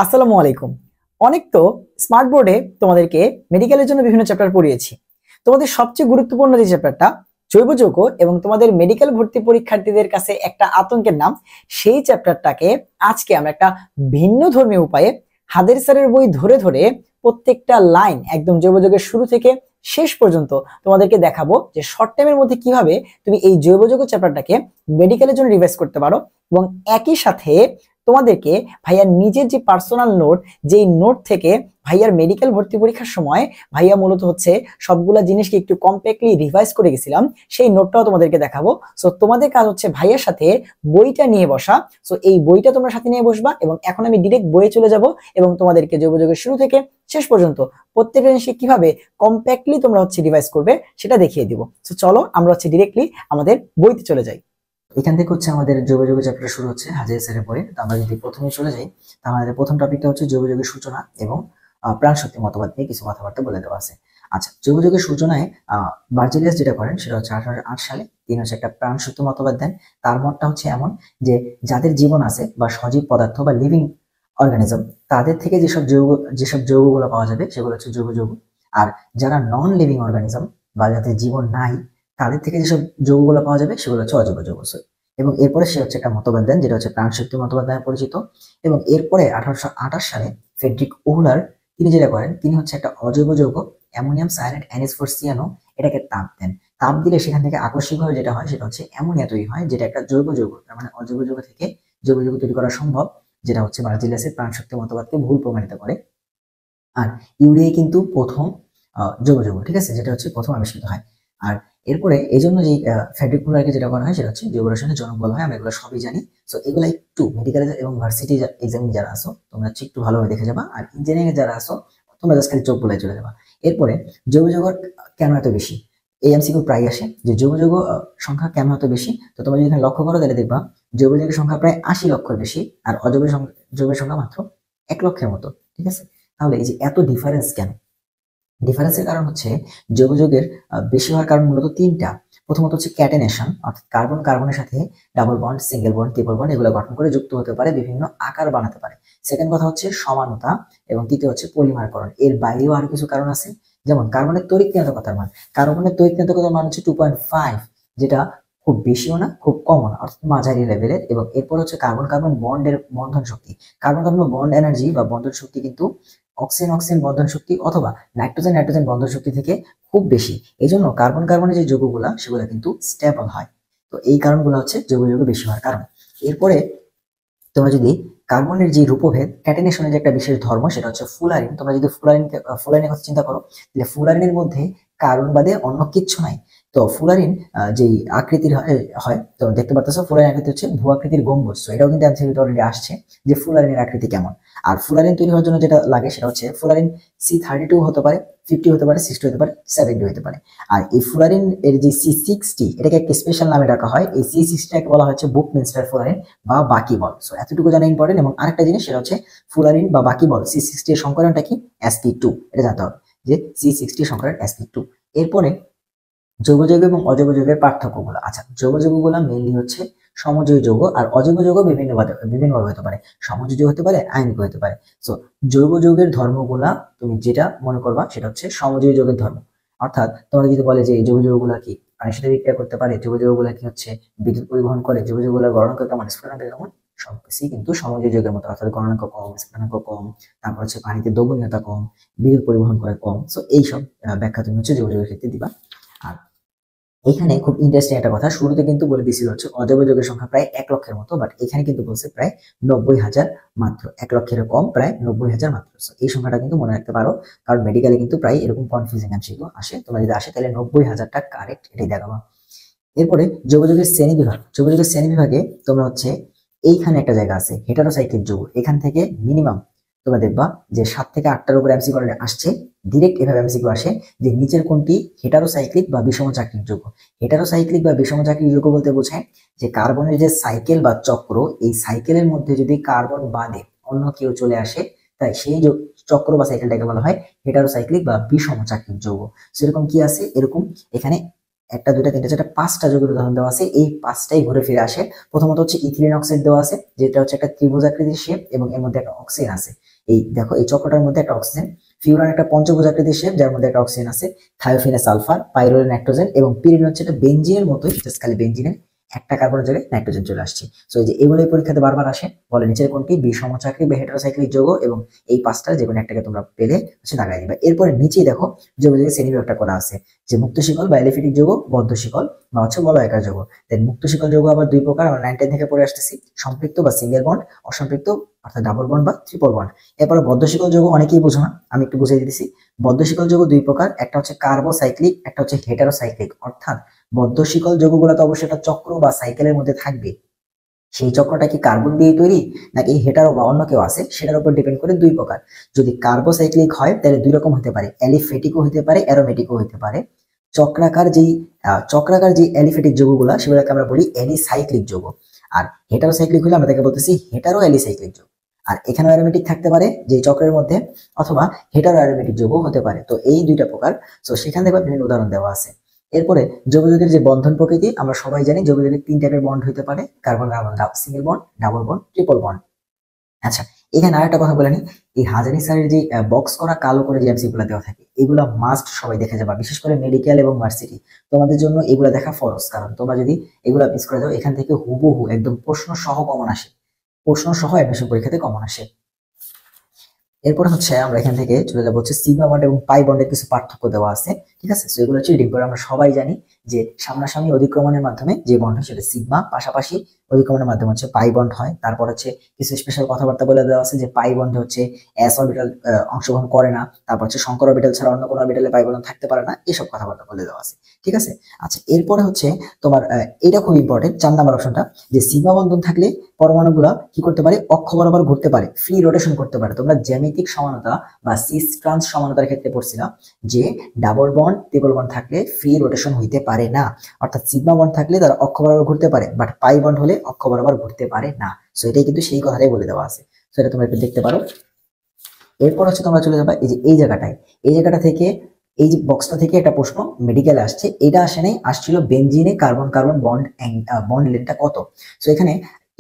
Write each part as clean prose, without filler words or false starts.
আসসালামু আলাইকুম। অনেক তো স্মার্ট বোর্ডে তোমাদেরকে মেডিকেলের জন্য বিভিন্ন চ্যাপ্টার পড়িয়েছি। তোমাদের সবচেয়ে গুরুত্বপূর্ণ যে চ্যাপ্টারটা জৈব যৌগ এবং তোমাদের মেডিকেল ভর্তি পরীক্ষার্থীদের কাছে একটা আতঙ্কের নাম, সেই চ্যাপ্টারটাকে আজকে আমরা একটা ভিন্ন ধর্মীয় উপায়ে হাদের স্যারের বই ধরে ধরে প্রত্যেকটা লাইন একদম জৈব যৌগের শুরু থেকে শেষ পর্যন্ত তোমাদেরকে দেখাবো যে শর্ট টাইমের মধ্যে কিভাবে তুমি এই জৈব যৌগ চ্যাপ্টারটাকে মেডিকেলের জন্য রিভাইজ করতে পারো। এবং একই সাথে তোমাদেরকে ভাইয়ার নিজের যে পার্সোনাল নোট, যেই নোট থেকে ভাইয়ার মেডিকেল ভর্তি পরীক্ষার সময় ভাইয়া মূলত হচ্ছে সবগুলা জিনিসকে একটু কম্প্যাক্টলি রিভাইজ করে গেছিলাম, সেই নোটটাও তোমাদেরকে দেখাবো। সো তোমাদের কাজ হচ্ছে ভাইয়ার সাথে বইটা নিয়ে বসা। সো এই বইটা তোমরা সাথে নিয়ে বসবা এবং এখন আমি ডিরেক্ট বইয়ে চলে যাব এবং তোমাদেরকে জৈব যৌগের শুরু থেকে শেষ পর্যন্ত প্রত্যেকটা জিনিসকে কিভাবে কম্প্যাক্টলি তোমরা হচ্ছে রিভাইজ করবে সেটা দেখিয়ে দিব। সো চলো আমরা হচ্ছে ডিরেক্টলি আমাদের বইতে চলে যাই। এখান থেকে হচ্ছে আমাদের জৈব যৌগ চ্যাপ্টার শুরু হচ্ছে হাজির স্যারের পরে। তো আমরা যদি প্রথমে চলে যাই, তো আমাদের প্রথম টপিকটা হচ্ছে জৈব যৌগের সূচনা এবং প্রাণ শক্তি মতবাদ নিয়ে কিছু কথাবার্তা বলে দেওয়া আছে। আচ্ছা, জৈব যৌগের সূচনায় বার্জেলিয়াস যেটা করেন সেটা হচ্ছে 1808 সালে তিনি হচ্ছে একটা প্রাণ শক্তি মতবাদ দেন। তার মতটা হচ্ছে এমন যে যাদের জীবন আছে বা সজীব পদার্থ বা লিভিং অর্গানিজম, তাদের থেকে যেসব যৌগগুলো পাওয়া যাবে সেগুলো হচ্ছে জৈব যৌগ। আর যারা নন লিভিং অর্গানিজম বা যাদের জীবন নাই, তাদের থেকে যেসব যৌগগুলো পাওয়া যাবে সেগুলো হচ্ছে অজৈব যৌগ। এবং এরপরে সে হচ্ছে একটা মতবাদ দেন যেটা হচ্ছে প্রাণ শক্তি মতবাদ নামে পরিচিত। এবং এরপরে 1828 সালে ফ্রেডরিক ওহলার তিনি যেটা করেন, তিনি হচ্ছে একটা অজৈব যৌগ অ্যামোনিয়াম সায়ানাইড NH4CnO এটাকে তাপ দেন। তাপ দিলে সেখান থেকে আকস্মিকভাবে যেটা হয় সেটা হচ্ছে অ্যামোনিয়া তৈরি হয়, যেটা একটা জৈব যৌগ। তার মানে অজৈব যৌগ থেকে জৈব যৌগ তৈরি করা সম্ভব, যেটা হচ্ছে বার্জিলিয়াসের প্রাণ শক্তি মতবাদকে ভুল প্রমাণিত করে। আর ইউরিয়া কিন্তু প্রথম জৈব যৌগ, ঠিক আছে, যেটা হচ্ছে প্রথম আবিষ্কৃত হয়। আর এরপরে এই জন্য যে ফ্রেডরিক ওহলারকে যেটা করা হয় সেটা হচ্ছে জৈব রসায়নের জনক বলা হয়। আমরা এগুলো সবই জানি। সো এগুলো একটু মেডিকেল এবং ভার্সিটি এক্সামিন যারা আসো তোমরা হচ্ছে একটু ভালোভাবে দেখে যাবা, আর ইঞ্জিনিয়ারিং যারা আসো তোমরা জাস্ট খালি চোখ বলে চলে যাবা। এরপরে জৈব যৌগ কেন এত বেশি, এই এমসিকিউ প্রায় আসে যে জৈব যৌগ সংখ্যা কেন এত বেশি। তো তোমরা যদি এখানে লক্ষ্য করো তাহলে দেখবা জৈব যৌগের সংখ্যা প্রায় 80 লক্ষের বেশি, আর যৌগের সংখ্যা মাত্র 1 লক্ষের মতো, ঠিক আছে। তাহলে এই যে এত ডিফারেন্স কেন? ডিফারেন্সের কারণ হচ্ছে জৈব যৌগের বেশি হওয়ার কারণ মূলত তিনটা। প্রথমত হচ্ছে ক্যাটেনেশন, অর্থাৎ কার্বন কার্বনের সাথে double bond, single bond, triple bond এগুলো গঠন করে যুক্ত হতে পারে, বিভিন্ন আকার বানাতে পারে। সেকেন্ড কথা হচ্ছে সমানতা, এবং তৃতীয় হচ্ছে পলিমারকরণ। এর বাইরেও আরো কিছু কারণ আছে, যেমন কার্বনের তড়িৎ-ঋণাত্মকতার মান। কার্বনের তড়িৎ-ঋণাত্মকতার মান হচ্ছে 2.5, যেটা খুব বেশিও না খুব কমও না, অর্থাৎ মাঝারি লেভেলের। এবং এরপর হচ্ছে কার্বন কার্বন বন্ডের বন্ধন শক্তি। কার্বন কার্বন বন্ড এনার্জি বা বন্ধন শক্তি কিন্তু অক্সিজেন অক্সিজেন বন্ধন শক্তি অথবা নাইট্রোজেন নাইট্রোজেন বন্ধন শক্তি থেকে খুব বেশি। এই জন্য কার্বন কার্বনের যে যৌগগুলা সেগুলো কিন্তু স্টেবল হয়। তো এই কারণগুলো হচ্ছে জৈব যৌগ বেশি হওয়ার কারণ। এরপরে তোমরা যদি কার্বনের যে রূপভেদ, ক্যাটেনেশনের যে একটা বিশেষ ধর্ম সেটা হচ্ছে ফুলারিন। তোমরা যদি ফুলারিনের কথা চিন্তা করো, তাহলে ফুলারিনের মধ্যে কার্বন বাদে অন্য কিচ্ছু নাই। তো ফুলারিন যেই আকৃতির হয়, তো দেখতে পারতেছো ফুলারিন আকৃতি হচ্ছে ভূ আকৃতির গম্বুজ। তো এটাও কিন্তু এমসিকিউতে অলরেডি আসছে যে ফুলারিনের আকৃতি কেমন। আর ফুলারিন তৈরি হওয়ার জন্য যেটা লাগে সেটা হচ্ছে ফুলারিন C32 হতে পারে, 50 হতে পারে, 60 হতে পারে, 70 হতে পারে। আর এই ফুলারিন এর যে C60 এটাকে একটা স্পেশাল নামে ডাকা হয়। এই C60টাকে বলা হচ্ছে বুকমিনস্টার ফুলারিন বা বাকিবল। সো এতটুকু জানা ইম্পর্টেন্ট। এবং আরেকটা জিনিস সেটা হচ্ছে ফুলারিন বা বাকিবল C60 এর সংকরণটা কি, sp2, এটা জানতে হবে যে C60 সংকরণ sp2। এরপরে জৈব যৌগ এবং অজৈব যৌগের পার্থক্যগুলো। আচ্ছা, জৈব যৌগগুলো মেইনলি হচ্ছে সমযোজী যৌগ, আর অজৈব যৌগ বিভিন্নভাবে হতে পারে, সমযোজী হতে পারে, আয়নিক হতে পারে। সো জৈব যৌগের ধর্মগুলা তুমি যেটা মনে করবা সেটা হচ্ছে সমযোজী যৌগের ধর্ম। অর্থাৎ তোমরা যদি বলে যে এই জৈব যৌগগুলা কি পানির সাথে বিক্রিয়া করতে পারে, জৈব যৌগগুলা কি হচ্ছে বিদ্যুৎ পরিবহন করে, জৈব যৌগগুলা গণনাঙ্ক কেমন, স্ফুটনাঙ্ক কেমন, সবকিছুই কিন্তু সমযোজী যৌগের মতো, অর্থাৎ গণনাঙ্ক কম, স্ফুটনাঙ্ক কম, তারপর হচ্ছে পানিতে দ্রবণীয়তা কম, বিদ্যুৎ পরিবহন করে কম। সো এইসব ব্যাখ্যা তুমি হচ্ছে জৈব যৌগের ক্ষেত্রে দিবা। আর এখানে খুব ইন্টারেস্টিং একটা কথা শুরুতে কিন্তু বলে দিয়েছিল হচ্ছে অজৈব যৌগের সংখ্যা প্রায় 1 লক্ষের মতো, বাট এখানে কিন্তু বলছে প্রায় 90,000 মাত্র, 1 লক্ষের কম, প্রায় 90,000 মাত্র। So এই সংখ্যাটা কিন্তু মনে রাখতে পারো, কারণ মেডিকেলে কিন্তু প্রায় এরকম কনফিউজিং এমসিকিউ আসে। তোমরা যদি আসে তাহলে 90,000টা কারেক্ট, এটাই দেখাবো। এরপরে জৈব যৌগের শ্রেণী বিভাগ। জৈব যৌগের শ্রেণী বিভাগে তোমরা হচ্ছে এইখানে একটা জায়গা আছে হেটারোসাইক্লিক যৌগ। এখান থেকে মিনিমাম তোমরা দেখবা যে 7 থেকে 8টার উপরে এমসিকিউ আসছে। ডিরেক্ট এভাবে এমসিকিউ আসে যে নিচের কোনটি হেটারোসাইক্লিক বা বিষমচাক্রিক যৌগ। হেটারোসাইক্লিক বা বিষমচাক্রিক যৌগ বলতে বোঝায় যে কার্বনের যে সাইকেল বা চক্র, এই সাইকেলের মধ্যে যদি কার্বন বাদে অন্য কেউ চলে আসে, তাই সেই চক্র বা সাইকেলটাকে বলা হয় হেটারোসাইক্লিক বা বিষমচাক্রিক যৌগ। সেরকম কি আছে, এরকম এখানে একটা, দুইটা, তিনটা, চারটা, পাঁচটা যৌগের উদাহরণ দেওয়া আছে। এই পাঁচটাই ঘুরে ফিরে আসে। প্রথমত হচ্ছে ইথিলিন অক্সাইড দেওয়া আছে, যেটা হচ্ছে একটা ত্রিভুজ আকৃতির শেপ এবং এর মধ্যে একটা অক্সিজেন আছে। এই দেখো এই চক্রটার মধ্যে একটা অক্সিজেন। ফিউরান একটা পঞ্চভুজ আকৃতির শেপ, যার মধ্যে একটা অক্সিজেন আছে। থায়োফিনে সালফার, পাইরোলে নাইট্রোজেন এবং পিরিন হচ্ছে একটা বেঞ্জিনের মতোই, জাস্ট খালি বেঞ্জিনের একটা কার্বনের জায়গায় নাইট্রোজেন চলে আসছে। সো এই যে এগুলোই পরীক্ষাতে বারবার আসে। বলে নিচের কোনটি বিষমচাকী বা হেটারোসাইক্লিক যৌগ, এবং এই পাঁচটার যে কোনো একটাকে তোমরা পেলে হচ্ছে দাগাই দিবা। এরপরে নিচেই দেখো যৌগের শ্রেণীবিভাগটা করা আছে, যে মুক্ত শিকল বা এলিফিটিক যৌগ, বদ্ধ শিকল বা হচ্ছে বলয়াকার যৌগ। দেন মুক্ত শিকল যৌগ আবার দুই প্রকার, আমরা 9 10 থেকে পড়ে আসতেছি। সম্পৃক্ত বা সিঙ্গেল বন্ড, অসম্পৃক্ত অর্থাৎ ডাবল বন্ড বা ট্রিপল বন্ড। এরপরে বদ্ধ শিকল যৌগ অনেকেই বোঝো না, আমি একটু বুঝিয়ে দিতেছি। বদ্ধ শিকল যৌগ দুই প্রকার, একটা হচ্ছে কার্বোসাইক্লিক, একটা হচ্ছে হেটারোসাইক্লিক। অর্থাৎ বদ্ধ শিকল যৌগগুলো তো অবশ্যই একটা চক্র বা সাইকেলের মধ্যে থাকবে। সেই চক্রটা কি কার্বন দিয়ে তৈরি নাকি হেটারো বা অন্য কেউ আছে, সেটার উপর ডিপেন্ড করে দুই প্রকার। যদি কার্বোসাইক্লিক হয় তাহলে দুই রকম হতে পারে, অ্যালিফেটিকও হতে পারে, অ্যারোমেটিকও হতে পারে। চক্রাকার যেই অ্যালিফেটিক যৌগগুলো সেগুলোকে আমরা বলি অ্যালিসাইক্লিক যৌগ। আর হেটারোসাইক্লিক হলে আমরা তাকে বলতেছি হেটারো অ্যালিসাইক্লিক যৌগ। আর এখানেও অ্যারোমেটিক থাকতে পারে যে চক্রের মধ্যে, অথবা হেটারো অ্যারোমেটিক যৌগ হতে পারে। তো এই দুইটা প্রকার। তো সেখান থেকে বিভিন্ন উদাহরণ দেওয়া আছে। এরপরে যৌগযুগের যে বন্ধন প্রকৃতি, আমরা সবাই জানি যৌগযুগের তিন টাইপের বন্ড হতে পারে, carbon carbon single bond, double bond, triple bond. আচ্ছা, এখানে আরেকটা কথা বলে নি, এই হাজারি স্যারের যে বক্স করা কালো করে যে এমসিকিউ গুলো দেওয়া থাকে, এগুলা মাস্ট সবাই দেখে যাবা, বিশেষ করে মেডিকেল এবং ভার্সিটি। তোমাদের জন্য এগুলা দেখা ফরজ, কারণ তোমরা যদি এগুলা মিস করে যাও, এখান থেকে হুবহু একদম প্রশ্ন সহ কমন আসে, প্রশ্ন সহ অ্যাডমিশন পরীক্ষাতে কমন আসে। এরপরে হচ্ছে আমরা এখান থেকে চলে যাবো হচ্ছে সিগমা বন্ড এবং পাই বন্ডের কিছু পার্থক্য দেওয়া আছে। ঠিক আছে, তো এগুলো হচ্ছে রিডিং করে। আমরা সবাই জানি যে সামনাসামনি অধিক্রমণের মাধ্যমে যে বন্ড হয় সেটা সিগমা, পাশাপাশি অধিক্রমণের মাধ্যমে হচ্ছে পাই বন্ড হয়। তারপর হচ্ছে কিছু স্পেশাল কথাবার্তা বলে দেওয়া আছে যে পাই বন্ডে হচ্ছে এস অরবিটাল অংশগ্রহণ করে না, তারপর হচ্ছে শঙ্কর অরবিটাল ছাড়া অন্য কোনো অরবিটালে পাই বন্ড থাকতে পারে না, এসব কথাবার্তা বলে দেওয়া আছে। ঠিক আছে। আচ্ছা, এরপরে হচ্ছে তোমার এটা খুব ইম্পর্টেন্ট, 4 নাম্বার অপশনটা, যে সিগমা বন্ধন থাকলে পরমাণুগুলা কি করতে পারে, অক্ষ বরাবর ঘুরতে পারে, ফ্রি রোটেশন করতে পারে। তোমরা জ্যামিতিক সমানতা বা সিস ট্রান্স সমানতার ক্ষেত্রে পড়ছিলাম যে ডাবল বন্ড ট্রিপল বন্ড থাকলে ফ্রি রোটেশন হইতে পারে না। অর্থাৎ সিগমা বন্ড থাকলে তারা অক্ষ বরাবর ঘুরতে পারে, বাট পাই বন্ড হলে অক্ষ বরাবর ঘুরতে পারে না। সো এটাই কিন্তু সেই কথাটাই বলে দেওয়া আছে। সো এটা তোমরা একটু দেখতে পারো। এরপর হচ্ছে তোমরা চলে যাবে এই যে এই জায়গাটায়, এই জায়গাটা থেকে, এই যে বক্সটা থেকে একটা প্রশ্ন মেডিকেলে আসছে। এটা আসে নাই, আসছিল বেনজিনে কার্বন কার্বন বন্ড বন্ড লেন্থটা কত। সো এখানে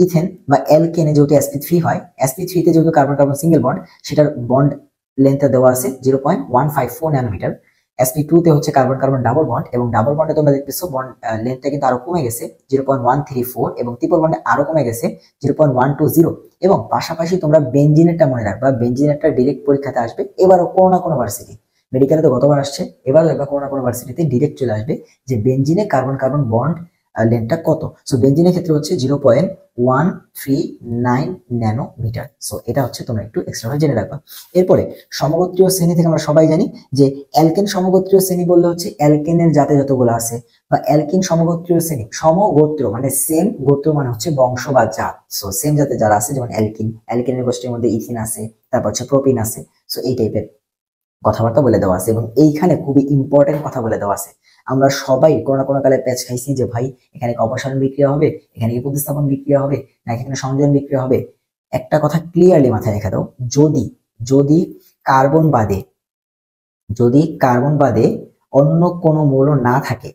ইথেন বা অ্যালকেনে যেহেতু sp3 হয়, sp3 তে যেহেতু কার্বন কার্বন সিঙ্গেল বন্ড, সেটার বন্ড লেন্থটা দেওয়া আছে 0.154 ন্যানোমিটার। sp2 তে হচ্ছে কার্বন কার্বন ডাবল বন্ড, এবং ডাবল বন্ডে তোমরা দেখতেছো বন্ড লেন্থটা কিন্তু আরো কমে গেছে 0.134, এবং ট্রিপল বন্ডে আরো কমে গেছে 0.120। এবং পাশাপাশি তোমরা বেনজিনেরটা মনে রাখবা, বেনজিনেরটা ডিরেক্ট পরীক্ষাতে আসবে এবারও কোনো না কোনো ভার্সিটি, মেডিকেলে তো গতবার আসছে, এবার দেখবা কোনো না কোনো ভার্সিটিতে ডিরেক্ট চলে আসবে যে বেনজিনে কার্বন কার্বন বন্ড লেন্থটা কত। সো বেনজিনের ক্ষেত্রে হচ্ছে 0.139 ন্যানোমিটার। সো এটা হচ্ছে তোমরা একটু এক্সট্রা জেনে রাখবা। এরপরে সমগোত্রীয় শ্রেণী থেকে আমরা সবাই জানি যে অ্যালকেন সমগোত্রীয় শ্রেণী বললে হচ্ছে অ্যালকেনের জাতে যতগুলো আছে, বা অ্যালকিন সমগোত্রীয় শ্রেণী, সমগোত্র মানে সেম, গোত্র মানে হচ্ছে বংশ বা জাত। সো সেম জাতে যারা আছে, যেমন অ্যালকিন, অ্যালকিনের গোষ্ঠীর মধ্যে ইথিন আছে, তারপর হচ্ছে প্রোপিন আছে। সো এই টাইপের কথাবার্তা বলে দেওয়া আছে, এবং এইখানে খুবই ইম্পর্টেন্ট কথা বলে দেওয়া আছে। আমরা সবাই কোনো না কোনো কালে প্যাচ খাইছি যে ভাই এখানে কি অপসারণ বিক্রিয়া হবে, এখানে কি প্রতিস্থাপন বিক্রিয়া হবে, নাকি এখানে সংযোজন বিক্রিয়া হবে। একটা কথা ক্লিয়ারলি মাথায় রেখে দাও, যদি যদি কার্বন বাদে যদি কার্বন বাদে অন্য কোনো মৌল না থাকে,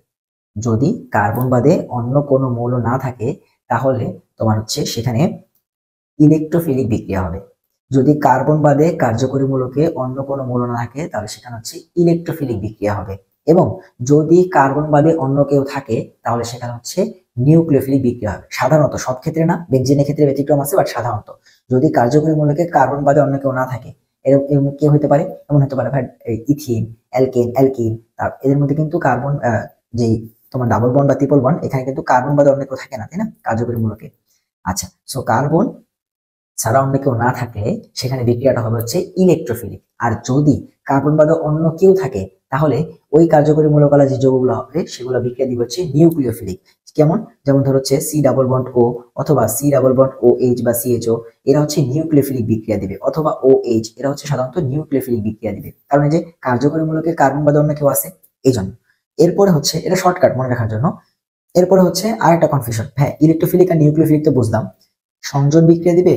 যদি কার্বন বাদে অন্য কোনো মৌল না থাকে, তাহলে তোমার হচ্ছে সেখানে ইলেকট্রোফিলিক বিক্রিয়া হবে। যদি কার্বন বাদে কার্যকরী মূলকে অন্য কোনো মৌল না থাকে, তাহলে সেখানে হচ্ছে ইলেকট্রোফিলিক বিক্রিয়া হবে। এবং যদি কার্বন বাদে অন্য কেউ থাকে, তাহলে সেখানে হচ্ছে নিউক্লিওফিলিক বিক্রিয়া হবে। সাধারণত, সব ক্ষেত্রে না, বেনজিনের ক্ষেত্রে ব্যতিক্রম আছে, বাট সাধারণত যদি কার্যকরী মূলকে কার্বন বাদে অন্য কেউ না থাকে, এরকম কেউ হতে পারে, এমন হতে পারে ভাই ইথিন, অ্যালকেন, অ্যালকিন, এদের মধ্যে কিন্তু কার্বন যেই তোমার ডাবল বন্ড বা ট্রিপল বন্ড, এখানে কিন্তু কার্বন বাদে অন্য কেউ থাকে না, তাই না, কার্যকরী মূলকে। আচ্ছা, সো কার্বন ছাড়া অন্য কেউ না থাকলে সেখানে বিক্রিয়াটা হবে হচ্ছে ইলেকট্রোফিলিক। আর যদি কার্বন বাদে অন্য কেউ থাকে, তাহলে ওই কার্যকরী মূলকলা যে যৌগগুলো হবে সেগুলো বিক্রিয়া দিবে হচ্ছে নিউক্লিওফিলিক। কেমন, যেমন ধর হচ্ছে সি ডাবল বন্ড ও, অথবা C double bond O H বা সিএইচও, এরা হচ্ছে নিউক্লিওফিলিক বিক্রিয়া দিবে, অথবা ও এইচ, এরা হচ্ছে সাধারণত নিউক্লিওফিলিক বিক্রিয়া দিবে, কারণ এই যে কার্যকরী মূলকে কার্বন বাদে অন্য কেউ আছে, এই জন্য। এরপরে হচ্ছে, এটা শর্টকাট মনে রাখার জন্য। এরপরে হচ্ছে আরেকটা কনফিউশন, হ্যাঁ ইলেকট্রোফিলিক আর নিউক্লিওফিলিক তো বুঝলাম, সংযোজন বিক্রিয়া দিবে,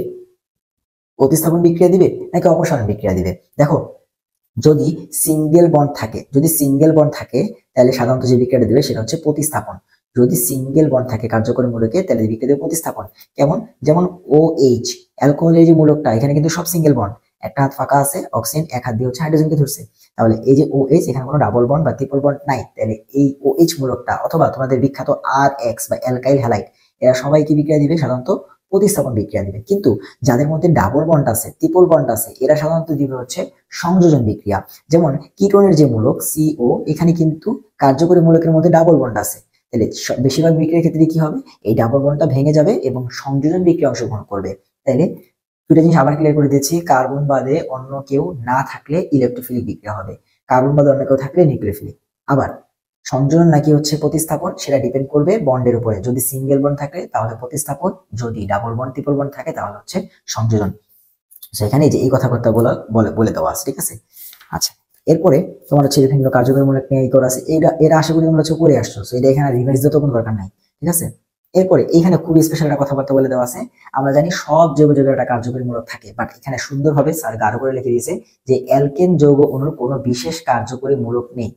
প্রতিস্থাপন বিক্রিয়া দিবে, নাকি অপসারণ বিক্রিয়া দিবে। দেখো, যদি সিঙ্গেল বন্ড থাকে, যদি সিঙ্গেল বন্ড থাকে তাহলে সাধারণত যে বিক্রিয়াটা দেবে সেটা হচ্ছে প্রতিস্থাপন। যদি সিঙ্গেল বন্ড থাকে কার্যকরী মূলকে তাহলে বিক্রিয়া দেবে প্রতিস্থাপন। কেমন? যেমন OH, অ্যালকোহলের যে মূলকটা, এখানে কিন্তু সব সিঙ্গেল বন্ড, একটা হাত ফাঁকা আছে, অক্সিজেন এক হাত দিয়ে হচ্ছে হাইড্রোজেনকে ধরছে, তাহলে এই যে OH এখানে কোনো ডাবল বন্ড বা ট্রিপল বন্ড নাই, তাহলে এই OH মূলকটা অথবা তোমাদের বিখ্যাত RH বা অ্যালকাইল হ্যালাইড, এরা সবাই কি বিক্রিয়া দিবে? সাধারণত প্রতিস্থাপন বিক্রিয়া দিবে। কিন্তু যাদের মধ্যে ডাবল বন্ড আছে, ট্রিপল বন্ড আছে, এরা সাধারণত দিবে হচ্ছে সংযোজন বিক্রিয়া। যেমন কিটোনের যে মূলক CO, এখানে কিন্তু কার্যকরী মূলকের মধ্যে ডাবল বন্ড আছে, তাহলে বেশিরভাগ বিক্রিয়ার ক্ষেত্রে কি হবে? এই ডাবল বন্ডটা ভেঙে যাবে এবং সংযোজন বিক্রিয়া অংশগ্রহণ করবে। তাহলে দুটা জিনিস আবার ক্লিয়ার করে দিচ্ছি, কার্বন বাদে অন্য কেউ না থাকলে ইলেকট্রোফিলিক বিক্রিয়া হবে, কার্বন বাদে অন্য কেউ থাকলে নিউক্লিওফিলিক। আবার সংযোজন নাকি হচ্ছে প্রতিস্থাপন, সেটা ডিপেন্ড করবে বন্ডের উপরে। যদি সিঙ্গেল বন্ড থাকে তাহলে প্রতিস্থাপন, যদি ডাবল বন্ড ট্রিপল বন্ড থাকে তাহলে হচ্ছে সংযোজন। সেখানে যে এই কথাবার্তা বলে দেওয়া আছে, ঠিক আছে। আচ্ছা, এরপরে তোমার হচ্ছে বিভিন্ন কার্যকরী মূলক নিয়ে এই করা আছে, এরা আশা করি তোমরা হচ্ছে করে আসছো, এটা এখানে রিভাইজ দিতে কোনো দরকার নাই, ঠিক আছে। এরপরে এখানে খুব স্পেশাল একটা কথাবার্তা বলে দেওয়া আছে। আমরা জানি সব জৈব যৌগের একটা কার্যকরী মূলক থাকে, বাট এখানে সুন্দরভাবে স্যার গাঢ় করে লিখে দিয়েছে যে অ্যালকেন যৌগ অণুর কোনো বিশেষ কার্যকরী মূলক নেই,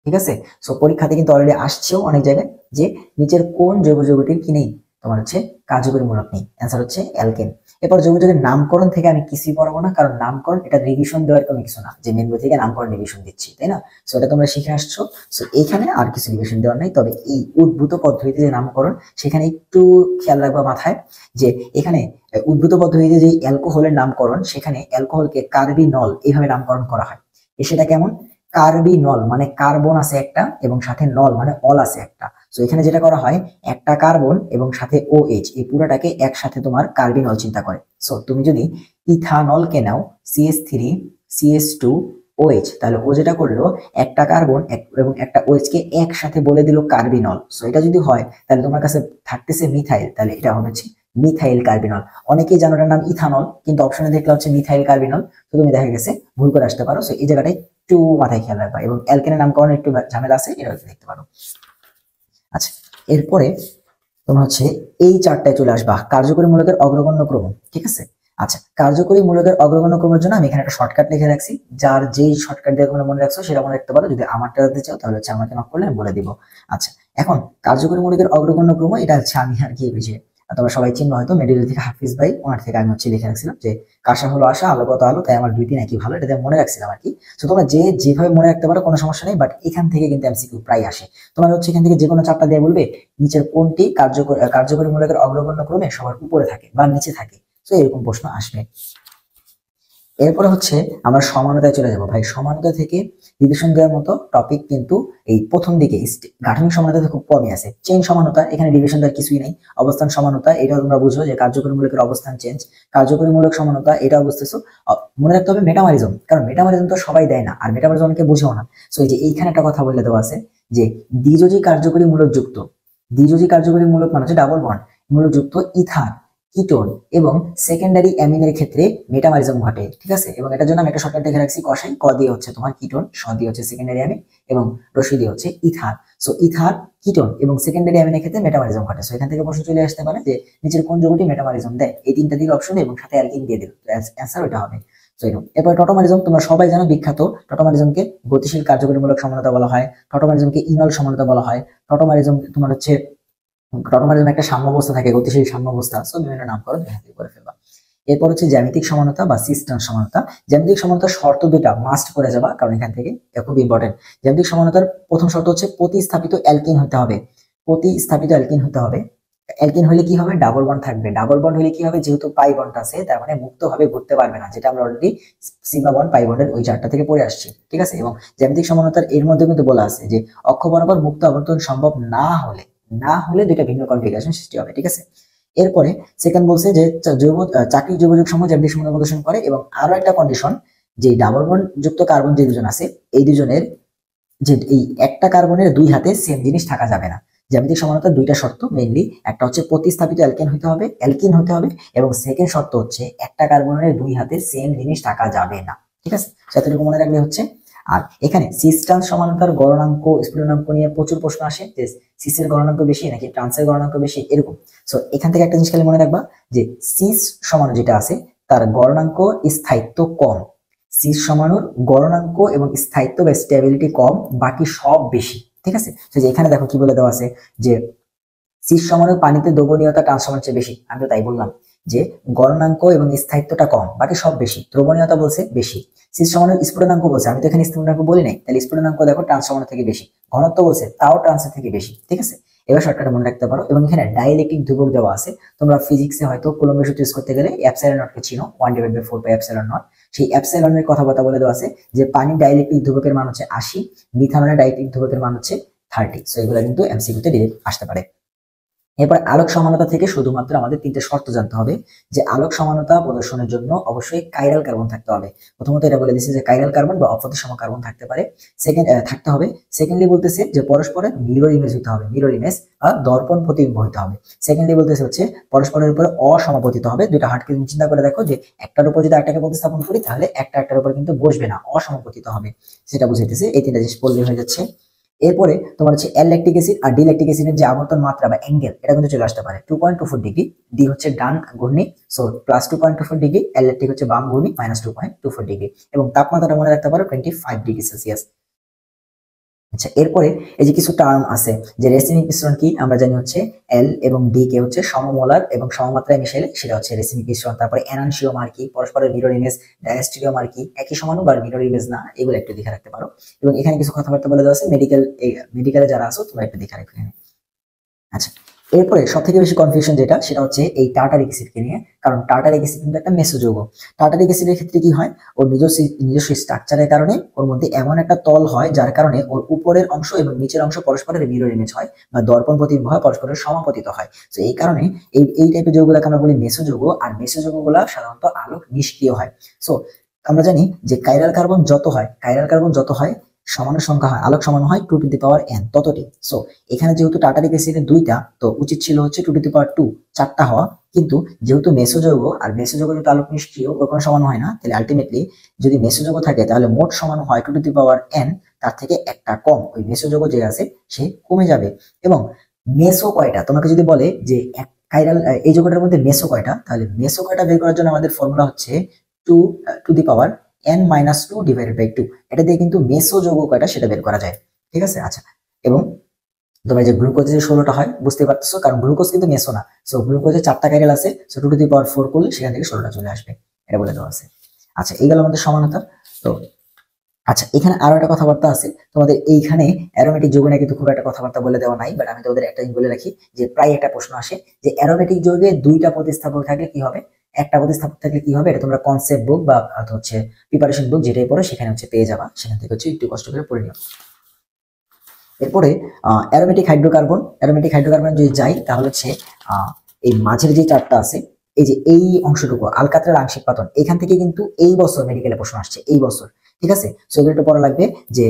ঠিক আছে। সো পরীক্ষাতে কিন্তু অলরেডি আসছেও অনেক জায়গায় যে নিচের কোন জৈব যৌগটির কি নেই, তোমার হচ্ছে কার্যকরী মূলক নেই, অ্যান্সার হচ্ছে অ্যালকেন। এরপর জৈব যৌগের নামকরণ থেকে আমি কিছুই পড়াবো না, কারণ নামকরণ এটা রিভিশন দেওয়ার কোনো কিছু না, যে মেন বই থেকে নামকরণ রিভিশন দিচ্ছি, তাই না। সো এটা তোমরা শিখে আসছো, সো এখানে আর কিছু রিভিশন দেওয়ার নাই। তবে এই উদ্ভূত পদ্ধতিতে যে নামকরণ, সেখানে একটু খেয়াল রাখবা মাথায়, যে এখানে উদ্ভূত পদ্ধতিতে যে অ্যালকোহলের নামকরণ, সেখানে অ্যালকোহলকে কার্বিনল এইভাবে নামকরণ করা হয়। সেটা কেমন? কার্বিনল মানে কার্বন আছে একটা এবং সাথে নল মানে অল আছে একটা। সো এখানে যেটা করা হয়, একটা কার্বন এবং সাথে OH, এই পুরোটাকে একসাথে তোমার কার্বিনল চিন্তা করে। সো তুমি যদি ইথানলকে নাও, CH3CH2OH, তাহলে ও যেটা করলো একটা কার্বন এবং একটা OH কে একসাথে বলে দিল কার্বিনল। সো এটা যদি হয় তাহলে তোমার কাছে থাকতেছে মিথাইল, তাহলে এটা হবে মিথাইল কার্বিনল। অনেকেই জানো এটার নাম ইথানল, কিন্তু অপশনে দেখলে হচ্ছে মিথাইল কার্বিনল, তো তুমি দেখা গেছে ভুল করে আসতে পারো। সো এই জায়গাটায় একটু মাথায় খেয়াল রাখবা, এবং অ্যালকেনের নামকরণ একটু ঝামেলা আছে, এটা দেখতে পারো। আচ্ছা, এরপরে তোমার হচ্ছে এই চারটায় চলে আসবা, কার্যকরী মূলকের অগ্রগণ্য ক্রম, ঠিক আছে। আচ্ছা, কার্যকরী মূলকের অগ্রগণ্য ক্রমের জন্য আমি এখানে একটা শর্টকাট লিখে রাখছি, যার যেই শর্টকাট দিয়ে তোমরা মনে রাখছো সেটা মনে রাখতে পারো, যদি আমারটা দিতে চাও তাহলে হচ্ছে আমাকে নক করলে আমি বলে দিব। আচ্ছা, এখন কার্যকরী মূলকের অগ্রগণ্য ক্রম, এটা হচ্ছে আমি আর কি বুঝিয়ে, তোমরা সবাই চিহ্ন হয়তো মেডিকেল থেকে হাফিজ ভাই, ওনার থেকে আমি হচ্ছে লিখে রাখছিলাম যে কাশা হলো আশা, আলো কত আলো, তাই আমার দুই দিন একই ভালো, এটা মনে রাখছিলাম আর কি। তো তোমরা যেভাবে মনে রাখতে পারো কোনো সমস্যা নেই, বাট এখান থেকে কিন্তু MCQ প্রায় আসে। তোমার হচ্ছে এখান থেকে যে কোনো চারটা দিয়ে বলবে নিচের কোনটি কার্যকরী মূলকের অগ্রগণ্য ক্রমে সবার উপরে থাকে বা নিচে থাকে, তো এরকম প্রশ্ন আসবে। এরপরে হচ্ছে আমরা সমানতায় চলে যাব ভাই। সমানতা থেকে ডিভিশন দেওয়ার মতো টপিক কিন্তু এই প্রথম দিকে গাঠনিক সমানতা খুব কমই আছে। চেইন সমানতা, এখানে ডিভিশন দেওয়ার কিছুই নেই। অবস্থান সমানতা, এটা তোমরা বুঝো যে কার্যকরী মূলকের অবস্থান চেঞ্জ। কার্যকরী মূলক সমানতা, এটা বুঝতেছো। মনে রাখতে হবে মেটামারিজম, কারণ মেটামারিজম তো সবাই দেয় না, আর মেটামারিজম অনেকে বুঝেও না। সো এই যে এইখানে একটা কথা বলে দেওয়া আছে যে দ্বিযোজী কার্যকরী মূলক যুক্ত, দ্বিযোজী কার্যকরী মূলক মানে হচ্ছে ডাবল বন্ড মূলক যুক্ত ইথার, কিটোন এবং সেকেন্ডারি অ্যামিনের ক্ষেত্রে মেটামারিজম ঘটে, ঠিক আছে। এবং এটার জন্য আমি একটা শর্টকাট দেখে রাখছি, কষাই ক দিয়ে হচ্ছে তোমার কিটোন, স দিয়ে হচ্ছে সেকেন্ডারি অ্যামিন এবং রসি দিয়ে হচ্ছে ইথার। সো ইথার, কিটোন এবং সেকেন্ডারি অ্যামিনের ক্ষেত্রে মেটামারিজম ঘটে। সো এখান থেকে প্রশ্ন চলে আসতে পারে যে নিচের কোন যৌগটি মেটামারিজম দেয়, এই তিনটা দিল অপশন এবং সাথে অ্যালকিন দিয়ে দিল, অ্যান্সার ওইটা হবে। সো এরকম। এরপর টটোমারিজম, তোমরা সবাই জানো বিখ্যাত, টটোমারিজমকে গতিশীল কার্যকরীমূলক সমানতা বলা হয়, টটোমারিজমকে ইনল সমানতা বলা হয়, টটোমারিজম তোমার হচ্ছে টটোমারিজম একটা সাম্যাবস্থা থাকে, গতিশীল সাম্যাবস্থা, সো বিভিন্ন নামকরণ করে ফেলবা। এরপর হচ্ছে জ্যামিতিক সমানতা বা সিস্টেম সমানতা। জ্যামিতিক সমানতার শর্ত দুটা মাস্ট করে যাবা, কারণ এখান থেকে খুব ইম্পর্টেন্ট। জ্যামিতিক সমানতার প্রথম শর্ত হচ্ছে প্রতিস্থাপিত অ্যালকিন হতে হবে, প্রতিস্থাপিত অ্যালকিন হতে হবে। অ্যালকিন হলে কি হবে? ডাবল বন্ড থাকবে। ডাবল বন্ড হলে কি হবে? যেহেতু পাই বন্ড আছে, তার মানে মুক্ত ভাবে ঘুরতে পারবে না, যেটা আমরা অলরেডি সিগমা বন্ড পাই বন্ডের ওই চারটা থেকে পড়ে আসছি, ঠিক আছে। এবং জ্যামিতিক সমানতার এর মধ্যে কিন্তু বলা আছে যে অক্ষ বরাবর মুক্ত আবর্তন সম্ভব না হলে দুইটা ভিন্ন কনফিগারেশন সৃষ্টি হবে, ঠিক আছে। এরপরে সেকেন্ড বলছে যে চাকরির যোগাযোগ সময় জ্যামিতিক সমানতা প্রদর্শন করে, এবং আরো একটা কন্ডিশন, যে ডাবল বন্ড যুক্ত কার্বন যে দুজন আছে, এই দুজনের যে এই একটা কার্বনের দুই হাতে সেম জিনিস থাকা যাবে না। জ্যামিতিক সমানতার দুইটা শর্ত মেইনলি, একটা হচ্ছে প্রতিস্থাপিত অ্যালকিন হতে হবে, এবং সেকেন্ড শর্ত হচ্ছে একটা কার্বনের দুই হাতে সেম জিনিস থাকা যাবে না, ঠিক আছে। এতটুকু মনে রাখলে হচ্ছে। আর এখানে সিস ট্রান্স সমানতার গণনাঙ্ক স্ফুটনাঙ্ক নিয়ে প্রচুর প্রশ্ন আসে, যে সিসের গণনাঙ্ক বেশি নাকি ট্রান্সের গণনাঙ্ক বেশি, এরকম। সো এখান থেকে একটা জিনিস খালি মনে রাখবা যে সিস সমান যেটা আছে তার গণনাঙ্ক স্থায়িত্ব কম, সিস সমানুর গণনাঙ্ক এবং স্থায়িত্ব বা স্টেবিলিটি কম, বাকি সব বেশি। ঠিক আছে, তো যে এখানে দেখো কি বলে দেওয়া আছে যে সিস সমানুর পানিতে দ্রবণীয়তা ট্রান্স সমান চেয়ে বেশি, আমি তো তাই বললাম যে গণনাঙ্ক এবং স্থায়িত্বটা কম, বাকি সব বেশি। দ্রবণীয়তা বলছে বেশি। সিস সমানুর স্ফুটনাঙ্ক বলছে, আমি তো এখানে স্ফুটনাঙ্ক বলি নাই, তাহলে স্ফুটনাঙ্ক দেখো ট্রান্স সমানুর থেকে বেশি। ঘনত্ব বলছে তাও ট্রান্সের থেকে বেশি। ঠিক আছে, এবার শর্টকাটে মনে রাখতে পারো। এবং এখানে ডাইইলেকট্রিক ধ্রুবক দেওয়া আছে। তোমরা ফিজিক্সে হয়তো কুলম্বের সূত্র ইউজ করতে গেলে এপসাইলন নটকে চিনো, 1/4 পাই এপসাইলন নট। সেই এপসাইলনের কথাবার্তা বলে দেওয়া আছে যে পানির ডাইইলেকট্রিক ধ্রুবকের মান হচ্ছে 80, মিথানলের ডাইইলেকট্রিক ধ্রুবকের মান হচ্ছে 30। সো এগুলো কিন্তু এমসিকিউতে ডিরেক্ট আসতে পারে। এরপর আলোক সমানতা থেকে শুধুমাত্র আমাদের তিনটে শর্ত জানতে হবে যে আলোক সমানতা প্রদর্শনের জন্য অবশ্যই কাইরাল কার্বন থাকতে হবে। প্রথমত এটা বলে দিচ্ছে যে কাইরাল কার্বন বা অপ্রতিসম কার্বন থাকতে পারে, থাকতে হবে। সেকেন্ডলি বলতেছে যে পরস্পরের মিরর ইমেজ হতে হবে, মিরর ইমেজ বা দর্পণ প্রতিবিম্ব হতে হবে। সেকেন্ডলি বলতেছে হচ্ছে পরস্পরের উপরে অসমাপতিত হবে। দুইটা হাতকে তুমি চিন্তা করে দেখো যে একটার উপর যদি একটাকে প্রতিস্থাপন করি তাহলে একটার উপর কিন্তু বসবে না, অসমাপতিত হবে, সেটা বুঝাইতেছে। এই তিনটা জিনিস পড়লে হয়ে যাচ্ছে। এরপরে তোমার হচ্ছে এল ল্যাকটিক অ্যাসিড আর ডি ল্যাকটিক অ্যাসিডের যে আবর্তন মাত্রা বা অ্যাঙ্গেল, এটা কিন্তু চলে আসতে পারে 2.24 ডিগ্রি। ডি হচ্ছে ডান ঘূর্ণি, সো প্লাস 2.24 ডিগ্রি। এল ল্যাকটিক হচ্ছে বাম ঘূর্ণি, মাইনাস 2.24 ডিগ্রি। এবং তাপমাত্রাটা মনে রাখতে পারো 25 ডিগ্রি সেলসিয়াস। আচ্ছা, এরপরে এই যে কিছু টার্ম আছে যে রেসিমিক মিশ্রণ কি আমরা জানি হচ্ছে এল এবং ডি কে হচ্ছে সমমোলার এবং সমমাত্রায় মিশাইলে সেটা হচ্ছে রেসিমিক মিশ্রণ। তারপরে এনানসিওমার কি, পরস্পরের মিরর ইমেজ, ডায়াস্টেরিওমার কি, একই সমাণু বা মিরর ইমেজ না, এগুলো একটু দেখে রাখতে পারো। এবং এখানে কিছু কথাবার্তা বলে দেওয়া আছে মেডিকেলে যারা আছো তোমরা একটু দেখে রাখো এখানে। আচ্ছা, এরপরে সব থেকে বেশি কনফিউশন যেটা সেটা হচ্ছে এই টার্টারিক অ্যাসিডকে নিয়ে। কারণ টার্টারিক অ্যাসিড কিন্তু একটা মেসোযৌগ। টার্টারিক অ্যাসিডের ক্ষেত্রে কি হয়, ওর নিজস্ব স্ট্রাকচারের কারণে ওর মধ্যে এমন একটা তল হয় যার কারণে ওর উপরের অংশ এবং নিচের অংশ পরস্পরের মিরর ইমেজ হয় বা দর্পণ প্রতিবিম্ব হয়, পরস্পরের সমাপতিত হয়। তো এই কারণে এই টাইপের যৌগগুলোকে আমরা বলি মেসোযৌগ। আর মেসোযৌগগুলো সাধারণত আলোক নিষ্ক্রিয় হয়। সো আমরা জানি যে কাইরাল কার্বন যত হয় সমাণু সংখ্যা হয়, আলোক সমান হয় 2n ততটি। সো এখানে যেহেতু টার্টারিক অ্যাসিডের দুইটা, তো উচিত ছিল হচ্ছে 2 চারটা হওয়া। কিন্তু যেহেতু মেসোযৌগ, আর মেসোযৌগ যেহেতু আলোক নিষ্ক্রিয় ওর কোনো সমান হয় না, তাহলে আলটিমেটলি যদি মেসোযৌগ থাকে তাহলে মোট সমান হয় 2n, তার থেকে একটা কম ওই মেসোযৌগ যে আছে সে কমে যাবে। এবং মেসো কয়টা তোমাকে যদি বলে যে কাইরাল এই যৌগটার মধ্যে মেসো কয়টা, তাহলে মেসো কয়টা বের করার জন্য আমাদের ফর্মুলা হচ্ছে 2n-2 এটা দিয়ে কিন্তু মেসো যৌগ কয়টা সেটা বের করা যায়। ঠিক আছে, আচ্ছা। এবং তোমার যে গ্লুকোজে যে 16টা হয় বুঝতে পারতেছো, কারণ গ্লুকোজ কিন্তু মেসো না। সো গ্লুকোজে 4টা কাইরাল আছে, সো 2 করলে সেখান থেকে 16টা চলে আসবে, এটা বলে দেওয়া আছে। আচ্ছা, এই গেল আমাদের সমানতা। তো আচ্ছা, এখানে আরো একটা কথাবার্তা আছে তোমাদের। এইখানে অ্যারোমেটিক যৌগে কিন্তু খুব একটা কথাবার্তা বলে দেওয়া নাই, বাট আমি তোমাদের একটা জিনিস বলে রাখি যে প্রায় একটা প্রশ্ন আসে যে অ্যারোমেটিক যৌগে দুইটা প্রতিস্থাপক থাকলে কি হবে, একটা প্রতিস্থাপক থাকলে কি হবে। এটা তোমরা কনসেপ্ট বুক বা হচ্ছে প্রিপারেশন বুক যেটাই পড়ো সেখানে হচ্ছে পেয়ে যাবা, সেখান থেকে হচ্ছে একটু কষ্ট করে পড়ে নিও। এরপরে অ্যারোমেটিক হাইড্রোকার্বন যদি যাই তাহলে হচ্ছে এই মাঝের যে চারটা আছে, এই যে এই অংশটুকু আলকাতরার আংশিক পাতন, এখান থেকে কিন্তু এই বছর মেডিকেলে প্রশ্ন আসছে, এই বছর। ঠিক আছে, সো এগুলো পড়া লাগবে যে